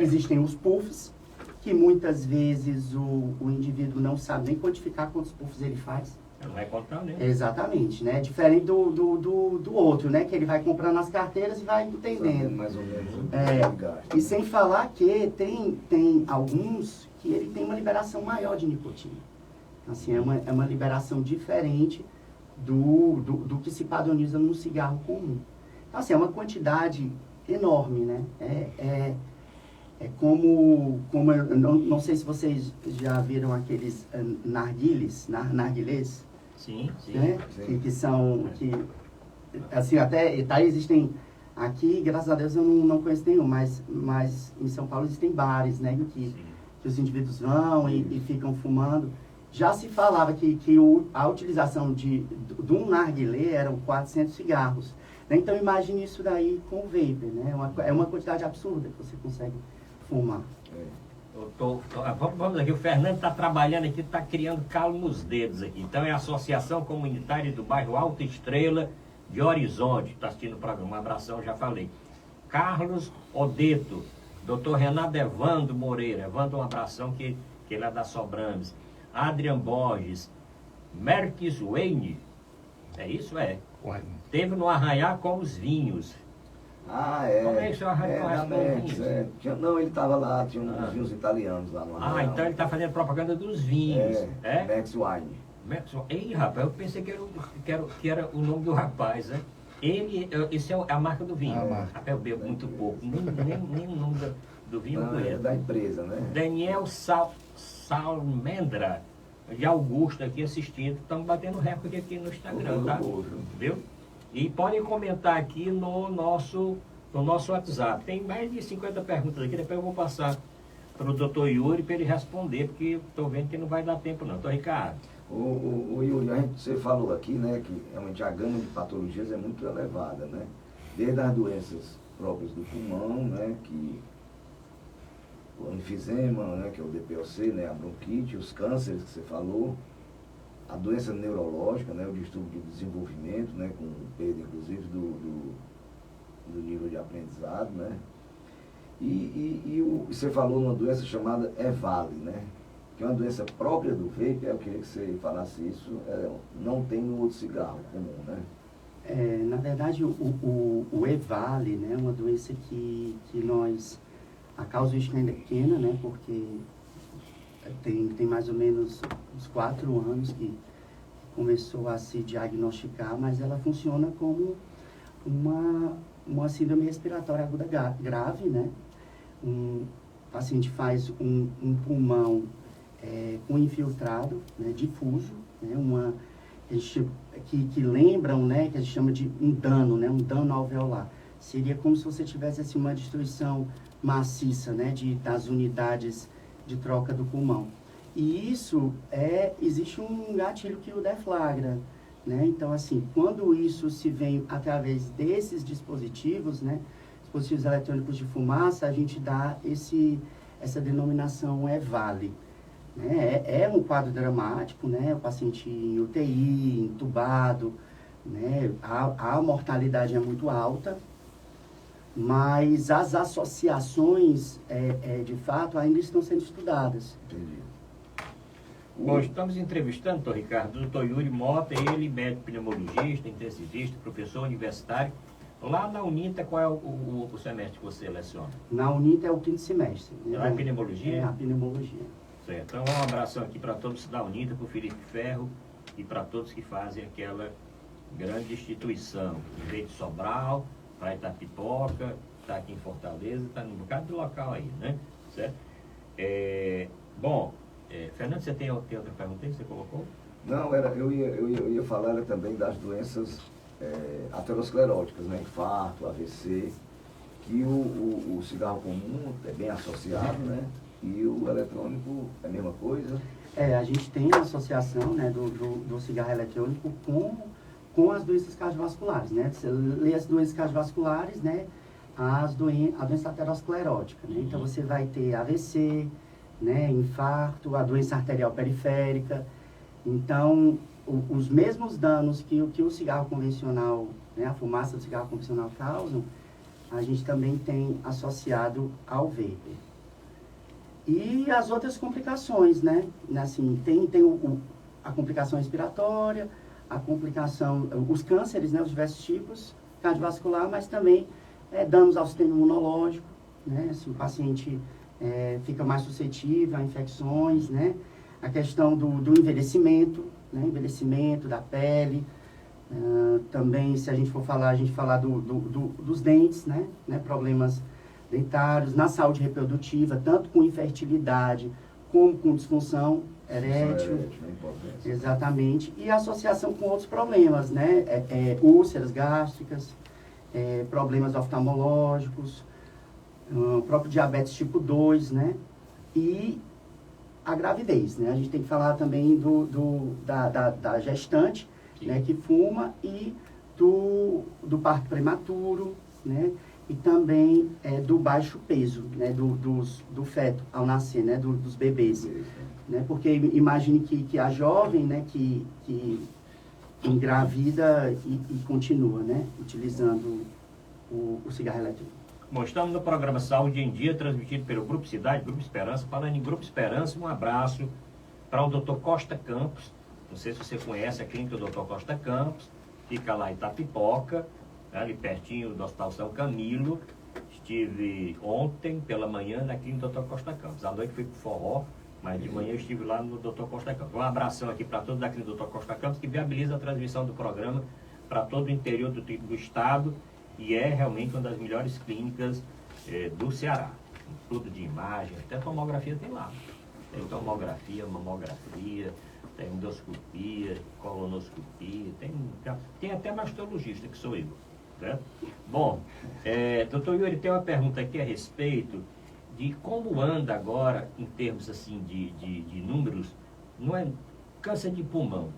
Existem os puffs, que muitas vezes o indivíduo não sabe nem quantificar quantos puffs ele faz. Não vai contar, né? Exatamente, né? Diferente do outro, né? Que ele vai comprando as carteiras e vai entendendo. Mais ou menos o gasto. E sem falar que tem alguns que ele tem uma liberação maior de nicotina. Assim, é uma liberação diferente do que se padroniza no cigarro comum. Então, assim, é uma quantidade enorme, né? É como eu não sei se vocês já viram aqueles narguilés, Sim, sim. né? Sim. Que são, assim, até existem, aqui, graças a Deus, eu não conheço nenhum, mas em São Paulo existem bares, né? Que os indivíduos vão e ficam fumando. Já se falava que a utilização de um narguilé eram 400 cigarros. Né? Então, imagine isso daí com o vapor, né? É uma quantidade absurda que você consegue fumar. Vamos aqui, o Fernando está trabalhando aqui, está criando calo nos dedos aqui. Então é a Associação Comunitária do Bairro Alta Estrela de Horizonte, está assistindo o programa. Um abração, já falei. Carlos Odeto, doutor Renato Evandro Moreira, Evandro, um abração que ele é da Sobrames. Adrian Borges, Merkis Wayne, é isso? Teve no Arraiar com os vinhos. Ah, é. Como é que o Arraiar com os vinhos? Não, ele estava lá, tinha uns vinhos italianos lá no Arraial. Então ele está fazendo propaganda dos vinhos. Max Wine. Ei, rapaz, eu pensei que era o nome do rapaz, né? Isso é a marca do vinho. Rapaz, eu bebo muito pouco, nem o nome do vinho eu conheço. É da empresa, né? Daniel Salmendra, de Augusto aqui assistindo. Estamos batendo recorde aqui no Instagram, tá? Viu? E podem comentar aqui no nosso WhatsApp. Tem mais de 50 perguntas aqui, depois eu vou passar para o doutor Yuri para ele responder, porque estou vendo que não vai dar tempo não. Doutor Ricardo. O Yuri, você falou aqui, né, que realmente a gama de patologias é muito elevada, né? Desde as doenças próprias do pulmão, né, que o enfisema, né, que é o DPOC, né, a bronquite, os cânceres que você falou, a doença neurológica, né, o distúrbio de desenvolvimento, né, com perda inclusive do nível de aprendizado, né? E você falou numa doença chamada EVALI, né? Que é uma doença própria do vape, eu queria que você falasse isso, não tem no outro cigarro comum, né? Na verdade, o EVALI, né, é uma doença que nós, a casuística ainda é pequena, né, porque tem mais ou menos uns 4 anos que começou a se diagnosticar, mas ela funciona como uma síndrome respiratória aguda grave, né? O paciente faz um pulmão com infiltrado, né, difuso, né, que lembram, né, que a gente chama de um dano, né, um dano alveolar. Seria como se você tivesse assim, uma destruição maciça, né, das unidades de troca do pulmão. E isso existe um gatilho que o deflagra, né? Então, assim, quando isso se vem através desses dispositivos, né, dispositivos eletrônicos de fumaça, a gente dá essa denominação EVALI. Né? É um quadro dramático, né? O paciente em UTI, entubado, né? A mortalidade é muito alta, mas as associações, de fato, ainda estão sendo estudadas. Entendi. Bom, estamos entrevistando, doutor Ricardo, o doutor Yuri Mota, ele médico pneumologista, intensivista, professor universitário. Lá na UNITA, qual é o semestre que você leciona? Na UNITA é o 5º semestre. Né? Lá é pneumologia? É a pneumologia. Certo. Então, um abração aqui para todos da UNITA, para o Felipe Ferro e para todos que fazem aquela grande instituição. Veio de Sobral, vai estar Pipoca, está aqui em Fortaleza, está num bocado de local aí, né? Certo? Bom, Fernando, você tem outra pergunta aí que você colocou? Não, eu ia falar também das doenças ateroscleróticas, né? Infarto, AVC, que o cigarro comum é bem associado, né? E o eletrônico é a mesma coisa? A gente tem a associação, né, do cigarro eletrônico com as doenças cardiovasculares, né? Você lê as doenças cardiovasculares, né? A doença aterosclerótica, né? Então você vai ter AVC, né? Infarto, a doença arterial periférica. Então, os mesmos danos que o cigarro convencional, né? A fumaça do cigarro convencional causam, a gente também tem associado ao vapor. E as outras complicações, né? Assim, tem a complicação respiratória, a complicação, os cânceres, né, os diversos tipos, cardiovascular, mas também danos ao sistema imunológico, né, assim, o paciente fica mais suscetível a infecções, né, a questão do envelhecimento, né, envelhecimento da pele, também, se a gente for falar, dos dentes, né, problemas dentários, na saúde reprodutiva, tanto com infertilidade como com disfunção erétil, exatamente, e associação com outros problemas, né, úlceras gástricas, problemas oftalmológicos, o próprio diabetes tipo 2, né, e a gravidez, né, a gente tem que falar também da gestante, né, que fuma, e do parto prematuro, né, e também do baixo peso, né, do feto ao nascer, né, dos bebês, né, porque imagine que a jovem, né, que engravida e continua, né, utilizando o cigarro eletrônico. Bom, estamos no programa Saúde em Dia, transmitido pelo Grupo Cidade, Grupo Esperança. Falando em Grupo Esperança, um abraço para o Dr. Costa Campos. Não sei se você conhece a clínica do Dr. Costa Campos, fica lá em Itapipoca, ali pertinho do Hospital São Camilo. Estive ontem pela manhã na clínica do Dr. Costa Campos. À noite fui para o forró, mas de manhã eu estive lá no Dr. Costa Campos. Um abração aqui para todos da clínica do Dr. Costa Campos, que viabiliza a transmissão do programa para todo o interior do estado, e é realmente uma das melhores clínicas do Ceará. Tudo de imagem, até tomografia tem lá. Tem tomografia, mamografia, tem endoscopia, colonoscopia, tem até mastologista, que sou eu. Certo? Bom, doutor Yuri, tem uma pergunta aqui a respeito de como anda agora, em termos assim de números, não é câncer de pulmão,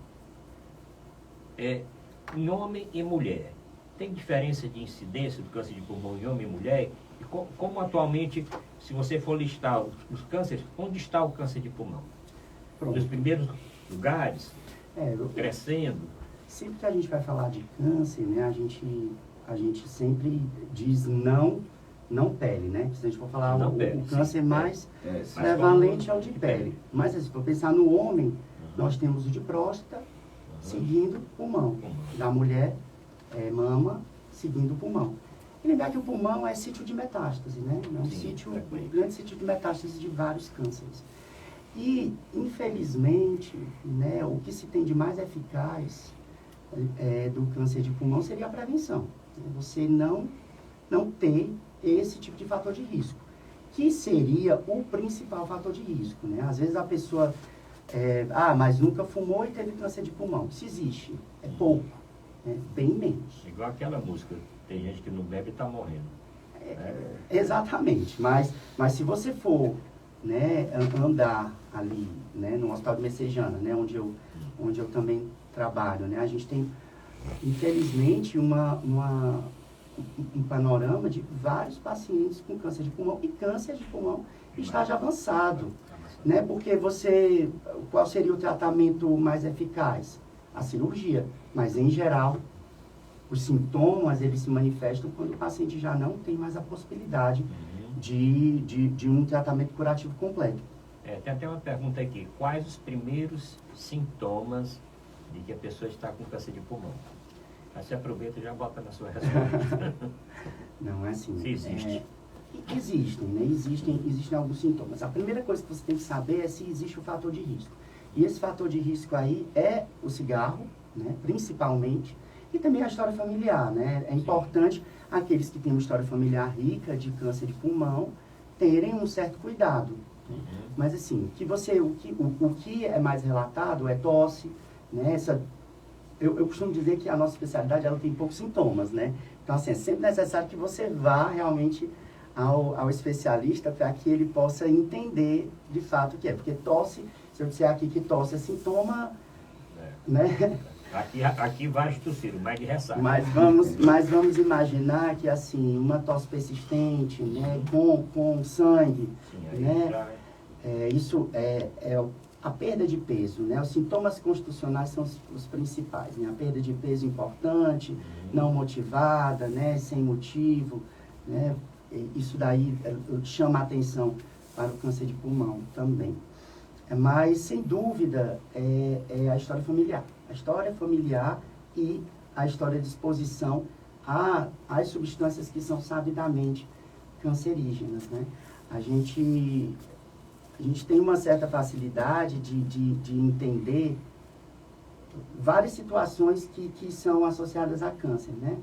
em homem e mulher. Tem diferença de incidência do câncer de pulmão em homem e mulher? E como atualmente, se você for listar os cânceres, onde está o câncer de pulmão? Pronto. Nos primeiros lugares? Crescendo? Sempre que a gente vai falar de câncer, né, a gente sempre diz não pele, né? Se a gente for falar o câncer mais prevalente é o de pele. Mas se for pensar no homem, nós temos o de próstata, seguindo pulmão. Da mulher, mama, seguindo o pulmão. E lembrar que o pulmão é sítio de metástase, né? É um grande sítio de metástase de vários cânceres. E, infelizmente, né, o que se tem de mais eficaz do câncer de pulmão seria a prevenção. Você não ter esse tipo de fator de risco, que seria o principal fator de risco, né? Às vezes a pessoa, mas nunca fumou e teve câncer de pulmão. Isso existe, é pouco, bem menos. Igual aquela música, tem gente que não bebe e está morrendo. Exatamente, mas se você for, né, andar ali, né, no Hospital de Messejana, né, onde eu também trabalho, né, a gente tem, infelizmente, um panorama de vários pacientes com câncer de pulmão, e câncer de pulmão em estágio avançado, né, porque qual seria o tratamento mais eficaz? A cirurgia, mas em geral, os sintomas, eles se manifestam quando o paciente já não tem mais a possibilidade de um tratamento curativo completo. Tem até uma pergunta aqui. Quais os primeiros sintomas de que a pessoa está com câncer de pulmão? Aí você aproveita e já bota na sua resposta. Não é assim. Se existe. Existem, né? Existem alguns sintomas. A primeira coisa que você tem que saber é se existe o fator de risco. E esse fator de risco aí é o cigarro, né? Principalmente, e também a história familiar, né? É importante aqueles que têm uma história familiar rica de câncer de pulmão terem um certo cuidado. Mas assim, o que é mais relatado é tosse, né? Eu costumo dizer que a nossa especialidade, ela tem poucos sintomas, né? Então, assim, é sempre necessário que você vá realmente ao especialista para que ele possa entender de fato o que é. Porque tosse, se eu disser aqui que tosse é sintoma, né? Aqui vai tossir, mais de ressaca. Mas vamos imaginar que, assim, uma tosse persistente, né, com sangue, Sim, né? Isso é a perda de peso, né? Os sintomas constitucionais são os principais, né? A perda de peso importante, não motivada, né? Sem motivo, né? Isso daí chama a atenção para o câncer de pulmão também. Mas, sem dúvida, é a história familiar. A história familiar e a história de exposição às substâncias que são sabidamente cancerígenas, né? A gente tem uma certa facilidade de entender várias situações que são associadas a câncer, né?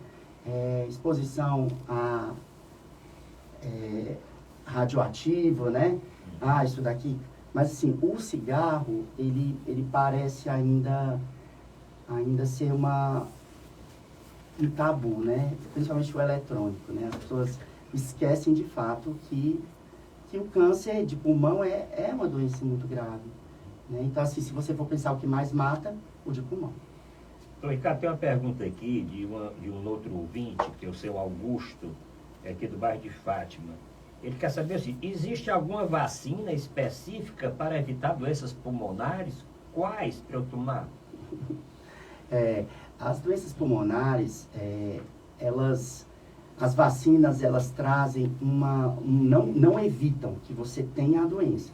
Exposição a radioativo, né? Isso daqui. Mas, assim, o cigarro, ele parece ainda ser um tabu, né? Principalmente o eletrônico, né? As pessoas esquecem, de fato, que o câncer de pulmão é uma doença muito grave, né? Então, assim, se você for pensar o que mais mata, o de pulmão. Então, Ricardo, tem uma pergunta aqui de um outro ouvinte, que é o seu Augusto, aqui do bairro de Fátima. Ele quer saber assim, existe alguma vacina específica para evitar doenças pulmonares? Quais para eu tomar? As doenças pulmonares, as vacinas, elas trazem não evitam que você tenha a doença,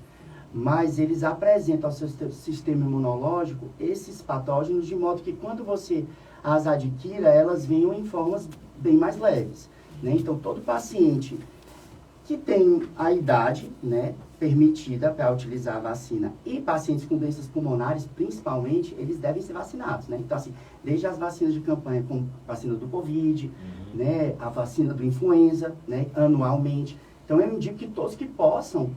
mas eles apresentam ao seu sistema imunológico esses patógenos, de modo que quando você as adquira, elas venham em formas bem mais leves, né? Então, todo paciente que tem a idade, né, permitida para utilizar a vacina, e pacientes com doenças pulmonares, principalmente, eles devem ser vacinados, né? Então, assim, desde as vacinas de campanha, como a vacina do Covid, né, a vacina do influenza, né, anualmente. Então, eu indico que todos que possam,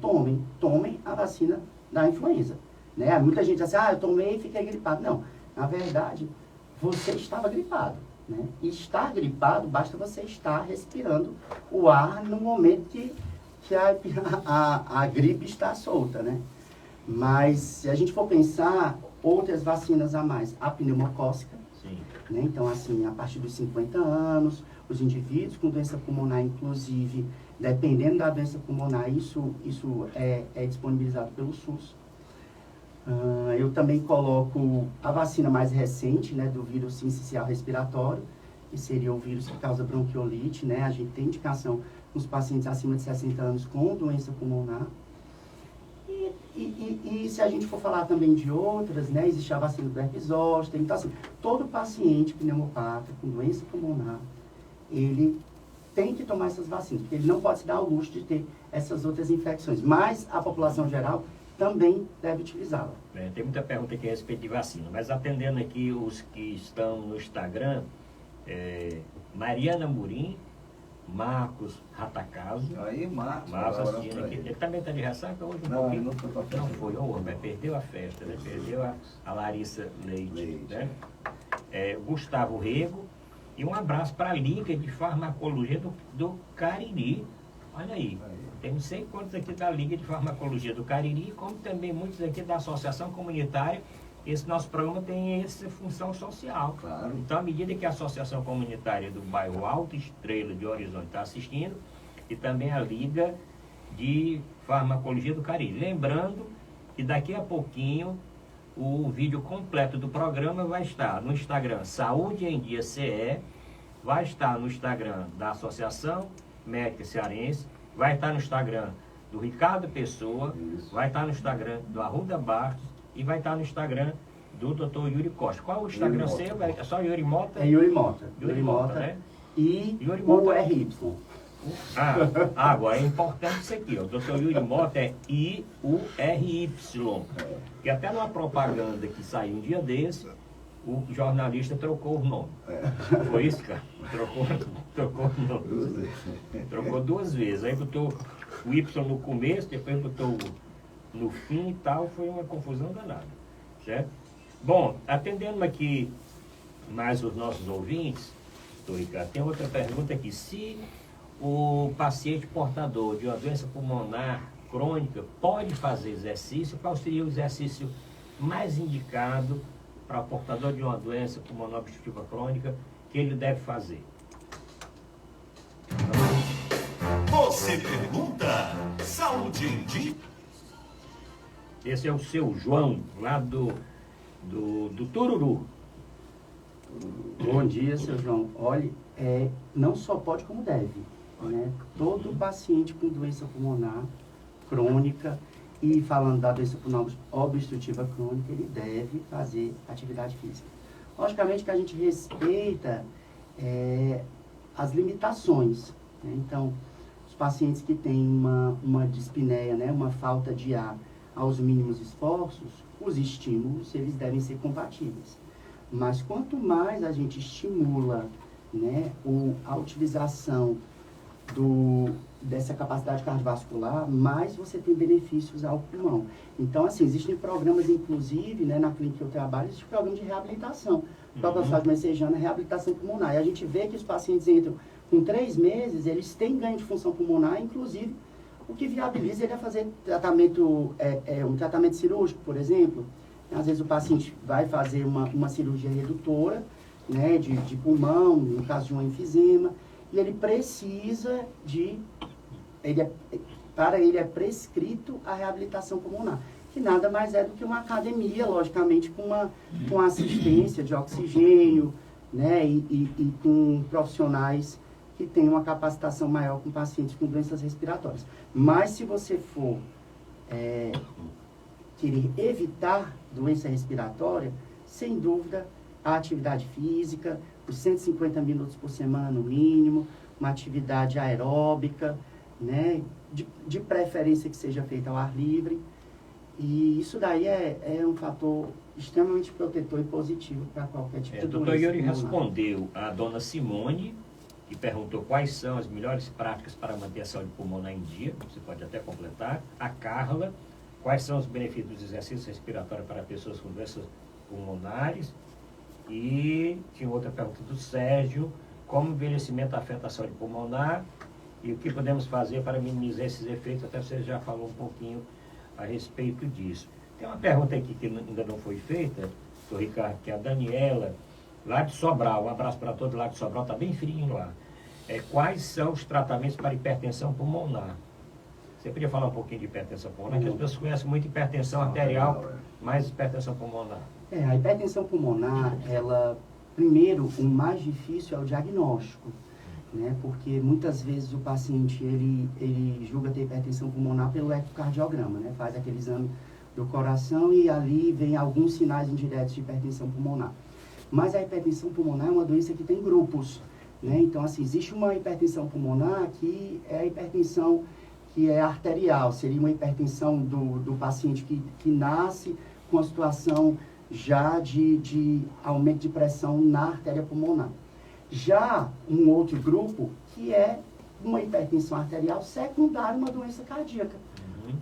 tomem a vacina da influenza, né? Muita gente diz assim, eu tomei e fiquei gripado. Não, na verdade, você estava gripado, né? E estar gripado, basta você estar respirando o ar no momento que a gripe está solta, né? Mas, se a gente for pensar, outras vacinas a mais, a pneumocócica, né? Então, assim, a partir dos 50 anos, os indivíduos com doença pulmonar, inclusive, dependendo da doença pulmonar, isso é disponibilizado pelo SUS. Eu também coloco a vacina mais recente, né, do vírus sincicial respiratório, que seria o vírus que causa bronquiolite, né? A gente tem indicação nos pacientes acima de 60 anos com doença pulmonar. E se a gente for falar também de outras, né, existe a vacina do herpes zoster. Então, assim, todo paciente pneumopata com doença pulmonar, ele tem que tomar essas vacinas, porque ele não pode se dar ao luxo de ter essas outras infecções. Mas a população geral também deve utilizá-la. Tem muita pergunta aqui a respeito de vacina, mas atendendo aqui os que estão no Instagram, Mariana Murim, Marcos Ratacaso. Aí, Marcos assistindo aqui. Ele também está de ressaca hoje? Não foi pra festa. Não foi, mas perdeu a festa, né? Perdeu a Larissa Leite. Né? Gustavo Rego. E um abraço para a Liga de Farmacologia do Cariri. Olha aí. Tem não sei quantos aqui da Liga de Farmacologia do Cariri, como também muitos aqui da Associação Comunitária. Esse nosso programa tem essa função social. Claro. Então, à medida que a Associação Comunitária do bairro Alta Estrela de Horizonte está assistindo, e também a Liga de Farmacologia do Cariri. Lembrando que daqui a pouquinho o vídeo completo do programa vai estar no Instagram Saúde em Dia CE, vai estar no Instagram da Associação Médica Cearense, vai estar no Instagram do Ricardo Pessoa, vai estar no Instagram do Arruda Bastos e vai estar no Instagram do Dr. Yuri Costa. Qual é o Instagram seu? É só Yuri Mota? É Yuri Mota. Yuri Mota, né? E Yuri Mota. o RY. Agora é importante isso aqui, ó. O Dr. Yuri Mota é IURY. Que até numa propaganda que saiu um dia desse, o jornalista trocou o nome. Foi isso, cara? Trocou o nome. Trocou 2 vezes. Aí botou o Y no começo, depois botou no fim e tal. Foi uma confusão danada. Certo? Bom, atendendo aqui mais os nossos ouvintes, Ricardo, tem outra pergunta aqui. Se o paciente portador de uma doença pulmonar crônica pode fazer exercício, qual seria o exercício mais indicado para o portador de uma doença pulmonar obstrutiva crônica que ele deve fazer? Você pergunta, saúde em dia. Esse é o seu João, lá do Tururu. Bom dia, seu João. Olha, não só pode como deve, né? Todo paciente com doença pulmonar crônica, E falando da doença pulmonar obstrutiva crônica, ele deve fazer atividade física. Logicamente que a gente respeita as limitações, né? Então, os pacientes que têm uma dispneia, né, uma falta de ar aos mínimos esforços, os estímulos, eles devem ser compatíveis. Mas quanto mais a gente estimula, né, a utilização dessa capacidade cardiovascular, mais você tem benefícios ao pulmão. Então, assim, existem programas, inclusive, né, na clínica que eu trabalho, existe um programa de reabilitação. O próprio Oswaldo Messejana, reabilitação pulmonar. E a gente vê que os pacientes entram com 3 meses, eles têm ganho de função pulmonar, inclusive, o que viabiliza ele a fazer tratamento, um tratamento cirúrgico, por exemplo. Às vezes o paciente vai fazer uma cirurgia redutora, né, de pulmão, no caso de um enfisema, e ele precisa para ele é prescrito a reabilitação pulmonar, que nada mais é do que uma academia, logicamente, com assistência de oxigênio, né, e com profissionais que têm uma capacitação maior com pacientes com doenças respiratórias. Mas se você for querer evitar doença respiratória, sem dúvida, a atividade física, por 150 minutos por semana no mínimo, uma atividade aeróbica, né, de preferência que seja feita ao ar livre. E isso daí é um fator extremamente protetor e positivo para qualquer tipo de doença. O doutor Yuri respondeu a dona Simone, que perguntou quais são as melhores práticas para manter a saúde pulmonar em dia, você pode até completar. A Carla, quais são os benefícios dos exercícios respiratórios para pessoas com doenças pulmonares. E tinha outra pergunta do Sérgio, como o envelhecimento afeta a saúde pulmonar e o que podemos fazer para minimizar esses efeitos, até você já falou um pouquinho a respeito disso. Tem uma pergunta aqui que ainda não foi feita, do Ricardo, que é a Daniela, lá de Sobral, um abraço para todos lá de Sobral, está bem frio lá. Quais são os tratamentos para hipertensão pulmonar? Você podia falar um pouquinho de hipertensão pulmonar, que as pessoas conhecem muito hipertensão arterial, mais hipertensão pulmonar. A hipertensão pulmonar, primeiro, o mais difícil é o diagnóstico, né? Porque muitas vezes o paciente, ele julga ter hipertensão pulmonar pelo ecocardiograma, né? Faz aquele exame do coração e ali vem alguns sinais indiretos de hipertensão pulmonar. Mas a hipertensão pulmonar é uma doença que tem grupos, né? Então, assim, existe uma hipertensão pulmonar que é a hipertensão que é arterial, seria uma hipertensão do paciente que nasce com a situação já de aumento de pressão na artéria pulmonar. Já um outro grupo que é uma hipertensão arterial secundária a uma doença cardíaca.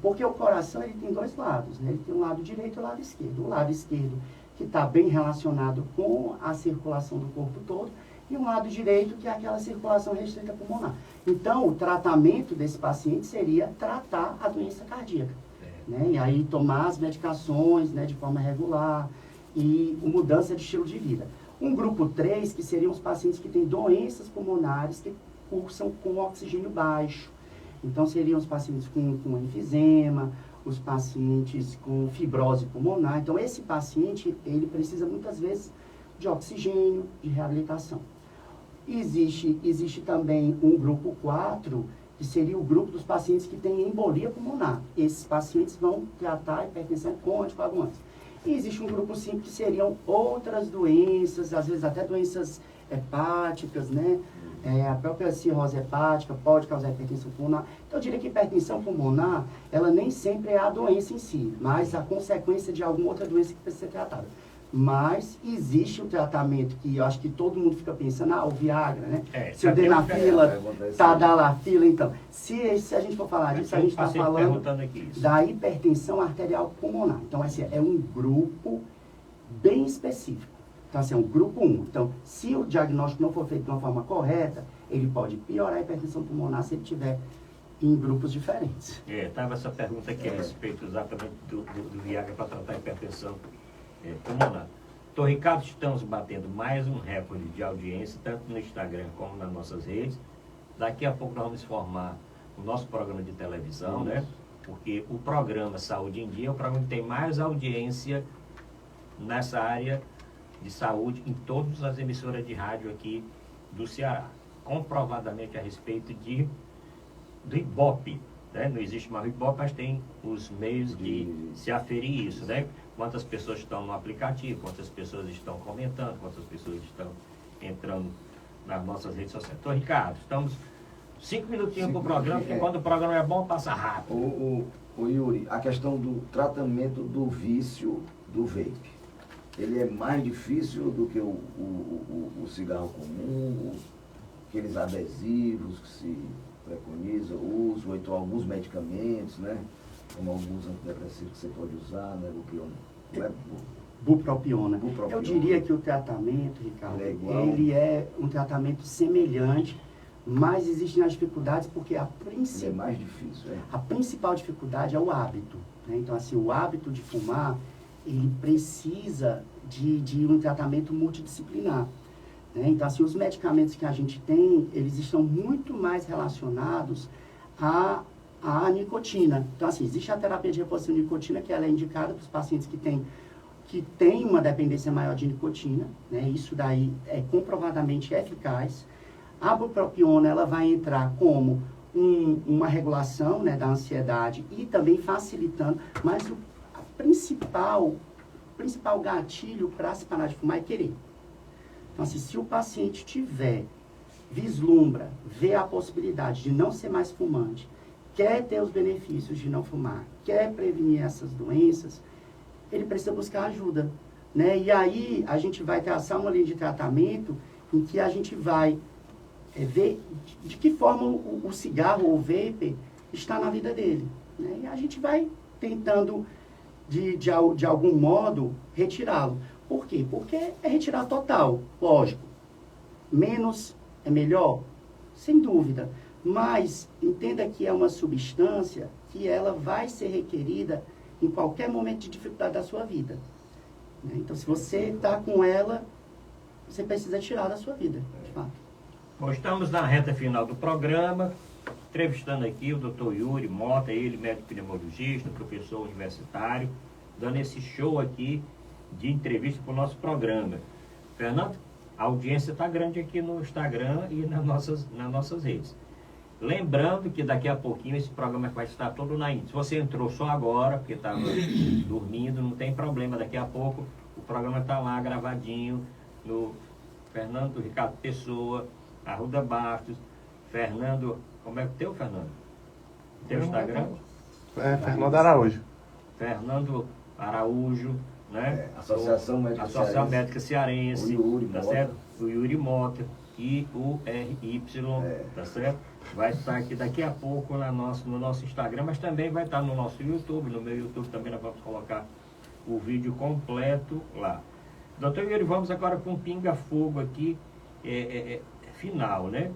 Porque o coração ele tem 2 lados, né? Ele tem um lado direito e um lado esquerdo. O lado esquerdo que está bem relacionado com a circulação do corpo todo e um lado direito que é aquela circulação restrita pulmonar. Então, o tratamento desse paciente seria tratar a doença cardíaca. Né? E aí tomar as medicações, né, de forma regular e mudança de estilo de vida. Um grupo 3, que seriam os pacientes que têm doenças pulmonares que cursam com oxigênio baixo. Então, seriam os pacientes com enfisema, os pacientes com fibrose pulmonar. Então, esse paciente, ele precisa muitas vezes de oxigênio, de reabilitação. Existe também um grupo 4, que seria o grupo dos pacientes que têm embolia pulmonar. Esses pacientes vão tratar a hipertensão com anticoagulantes. E existe um grupo 5, que seriam outras doenças, às vezes até doenças hepáticas, né? A própria cirrose hepática pode causar hipertensão pulmonar. Então, eu diria que hipertensão pulmonar, ela nem sempre é a doença em si, mas a consequência de alguma outra doença que precisa ser tratada. Mas existe um tratamento que eu acho que todo mundo fica pensando, o Viagra, né? Se o Denafila, Tadalafila, então. Se a gente for falar disso, a gente está falando da hipertensão arterial pulmonar. Então, assim, é um grupo bem específico. Então, assim, é um grupo 1. Então, se o diagnóstico não for feito de uma forma correta, ele pode piorar a hipertensão pulmonar se ele tiver em grupos diferentes. Estava essa pergunta aqui a respeito exatamente do Viagra para tratar a hipertensão pulmonar. Doutor Ricardo, estamos batendo mais um recorde de audiência, tanto no Instagram como nas nossas redes. Daqui a pouco nós vamos formar o nosso programa de televisão, né? Porque o programa Saúde em Dia é o programa que tem mais audiência nessa área de saúde em todas as emissoras de rádio aqui do Ceará. Comprovadamente a respeito do Ibope. né? Não existe uma Ibope, mas tem os meios de se aferir isso, né? Quantas pessoas estão no aplicativo, quantas pessoas estão comentando, quantas pessoas estão entrando nas nossas redes sociais. Então, Ricardo, estamos 5 minutinhos para o programa, porque quando o programa é bom, passa rápido. O Yuri, a questão do tratamento do vício do vape, ele é mais difícil do que o cigarro comum, aqueles adesivos que se preconiza o uso, ou então alguns medicamentos, né? Como alguns antidepressivos que você pode usar, né? Bupropiona. Eu diria que o tratamento, Ricardo, ele é um tratamento semelhante, mas existem as dificuldades porque é mais difícil, a principal dificuldade é o hábito, né? Então, assim, o hábito de fumar, ele precisa de um tratamento multidisciplinar, né? Então, assim, os medicamentos que a gente tem, eles estão muito mais relacionados à nicotina. Então, assim, existe a terapia de reposição de nicotina, que ela é indicada para os pacientes que têm uma dependência maior de nicotina, né? Isso daí é comprovadamente eficaz. A bupropiona, ela vai entrar como uma regulação, né, da ansiedade e também facilitando, mas o principal gatilho para se parar de fumar é querer. Então, assim, se o paciente vê a possibilidade de não ser mais fumante, quer ter os benefícios de não fumar, quer prevenir essas doenças, ele precisa buscar ajuda, né? E aí a gente vai traçar uma linha de tratamento em que a gente vai ver de que forma o cigarro ou o vape está na vida dele, né? E a gente vai tentando, de algum modo, retirá-lo. Por quê? Porque é retirar total, lógico. Menos é melhor? Sem dúvida. Mas entenda que é uma substância que ela vai ser requerida em qualquer momento de dificuldade da sua vida, né? Então, se você está com ela, você precisa tirar da sua vida, de fato. Bom, estamos na reta final do programa, entrevistando aqui o Dr. Yuri Mota, ele médico pneumologista, professor universitário, dando esse show aqui de entrevista para o nosso programa. Fernando, a audiência está grande aqui no Instagram e nas nossas redes. Lembrando que daqui a pouquinho esse programa vai estar todo na íntegra. Se você entrou só agora, porque estava dormindo, não tem problema, daqui a pouco o programa está lá gravadinho no Fernando Ricardo Pessoa, Arruda Bastos, Fernando, como é que teu, Fernando? Teu Instagram? Fernando Araújo. Fernando Araújo, né? Associação Médica Cearense, o Yuri tá Mota. certo? O Yuri Mota, IURY, tá certo? Vai estar aqui daqui a pouco no nosso Instagram, mas também vai estar no nosso YouTube, no meu YouTube também nós vamos colocar o vídeo completo lá. Doutor Yuri, vamos agora com um pinga-fogo aqui, final, né?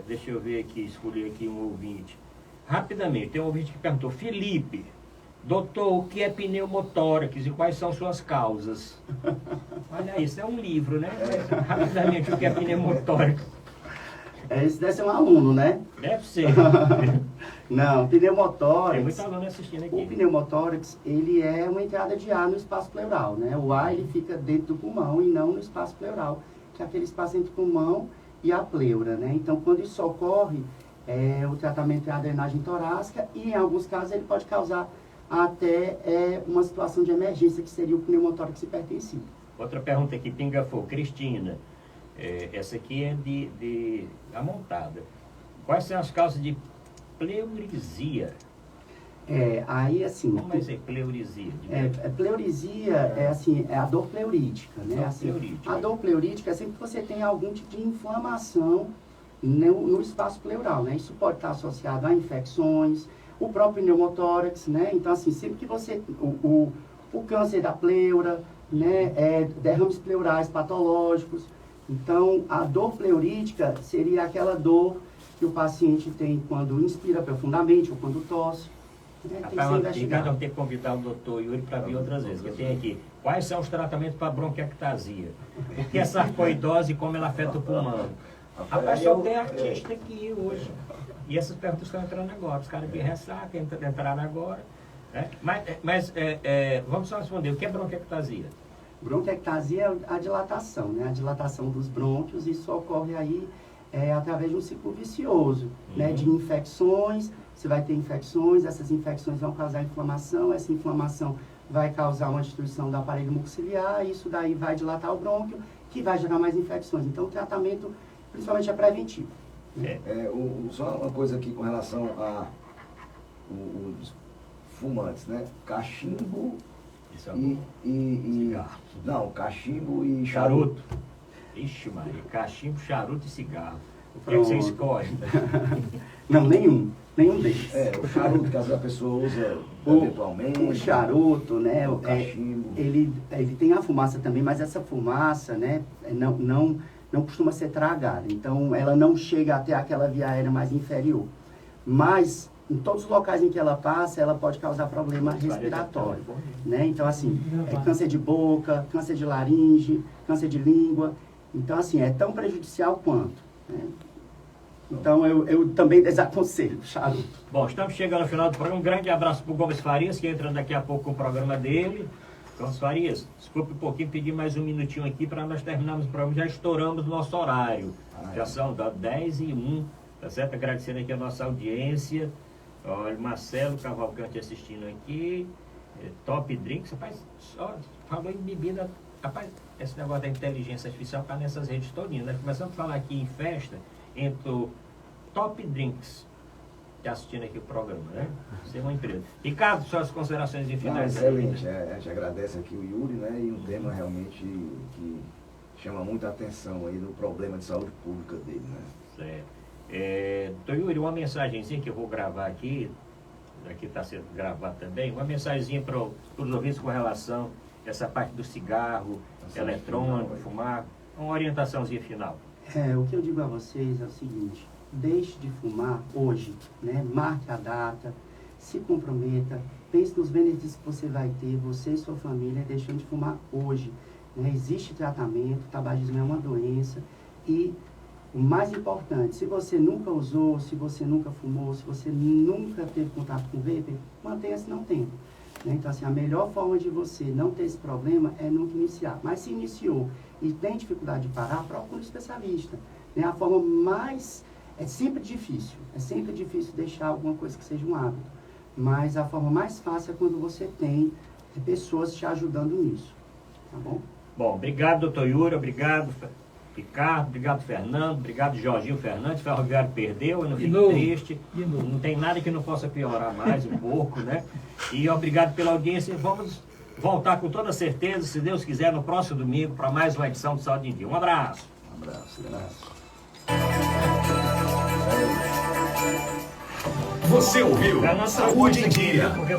Deixa eu ver aqui, escolhi aqui um ouvinte. Rapidamente, tem um ouvinte que perguntou: Felipe, doutor, o que é pneumotórax e quais são suas causas? Olha, isso é um livro, né? Rapidamente, o que é pneumotórax? Esse deve ser um aluno, né? Deve ser. Não, pneumotórax. Tem muito aluno assistindo aqui. O pneumotórax, ele é uma entrada de ar no espaço pleural, né? O ar, ele fica dentro do pulmão e não no espaço pleural, que é aquele espaço entre o pulmão e a pleura, né? Então, quando isso ocorre, o tratamento é a drenagem torácica e, em alguns casos, ele pode causar até uma situação de emergência, que seria o pneumotórax hipertensivo. Outra pergunta aqui, pinga fogo. Cristina, essa aqui é de amontada. Quais são as causas de pleurisia? Aí assim... Como é pleurisia? Pleurisia é a dor pleurítica, né? A dor pleurítica é sempre que você tem algum tipo de inflamação no espaço pleural, né? Isso pode estar associado a infecções, o próprio pneumotórax, né? Então, assim, sempre que você... O câncer da pleura, né? Derrames pleurais patológicos. Então, a dor pleurítica seria aquela dor que o paciente tem quando inspira profundamente ou quando tosse. Ricardo, vamos ter que convidar o doutor Yuri para vir outras vezes, que tem aqui. Quais são os tratamentos para bronquiectasia? O que é sarcoidose e como ela afeta o pulmão? Rapaz, só tem artista aqui hoje. E essas perguntas estão entrando agora. Os caras de ressaca entraram agora. Né? Mas vamos só responder. O que é bronquiectasia? Bronquiectasia é a dilatação, né? A dilatação dos brônquios. Isso ocorre aí através de um ciclo vicioso, né, de infecções. Você vai ter infecções, essas infecções vão causar inflamação, essa inflamação vai causar uma destruição do aparelho mucociliar, e isso daí vai dilatar o brônquio, que vai gerar mais infecções. Então, o tratamento, principalmente, é preventivo. Só uma coisa aqui com relação a os fumantes, né? Cachimbo Não, cachimbo e charuto. Ixi, Maria, cachimbo, charuto e cigarro. O que você escolhe? Não, nenhum deles. O charuto que às vezes a pessoa usa eventualmente. O charuto, né? O cachimbo. Ele tem a fumaça também, mas essa fumaça, né? Não costuma ser tragada. Então, ela não chega até aquela via aérea mais inferior. Mas, em todos os locais em que ela passa, ela pode causar problema respiratório. Né? Então, assim, câncer de boca, câncer de laringe, câncer de língua. Então, assim, é tão prejudicial quanto. Né? Então, eu também desaconselho o charuto. Bom, estamos chegando ao final do programa. Um grande abraço para o Gomes Farias, que entra daqui a pouco com o programa dele. Gomes Farias, desculpe um pouquinho, pedir mais um minutinho aqui para nós terminarmos o programa. Já estouramos o nosso horário. Já são 10h01, tá certo? Agradecendo aqui a nossa audiência. Olha, Marcelo Cavalcante assistindo aqui. Top Drinks. Rapaz, só falou em bebida. Rapaz, esse negócio da inteligência artificial está nessas redes todinhas. Nós começamos a falar aqui em festa, entre Top Drinks. Está assistindo aqui o programa, né? Você é uma empresa. Ricardo, suas considerações de finais. Excelente. A gente agradece aqui o Yuri, né? E um tema realmente que chama muita atenção aí do problema de saúde pública dele, né? Certo. Doutor Yuri, uma mensagenzinha que eu vou gravar aqui está sendo gravado também, uma mensagenzinha para os ouvintes com relação a essa parte do cigarro, eletrônico, fumar, uma orientaçãozinha final. O que eu digo a vocês é o seguinte: deixe de fumar hoje, né? Marque a data, se comprometa, pense nos benefícios que você vai ter, você e sua família, deixando de fumar hoje. Né? Existe tratamento, o tabagismo é uma doença e o mais importante, se você nunca usou, se você nunca fumou, se você nunca teve contato com vape, mantenha-se não tendo. Né? Então, assim, a melhor forma de você não ter esse problema é nunca iniciar. Mas se iniciou e tem dificuldade de parar, procure um especialista. Né? A forma mais... É sempre difícil deixar alguma coisa que seja um hábito. Mas a forma mais fácil é quando você tem pessoas te ajudando nisso. Tá bom? Bom, obrigado, doutor Yuri, obrigado, Ricardo, obrigado, Fernando, obrigado, Jorginho Fernandes. Ferroviário perdeu, eu não fico triste. Não tem nada que não possa piorar mais um pouco, né? E obrigado pela audiência. Vamos voltar com toda certeza, se Deus quiser, no próximo domingo, para mais uma edição do Saúde em Dia. Um abraço. Um abraço. Você ouviu Saúde em Dia.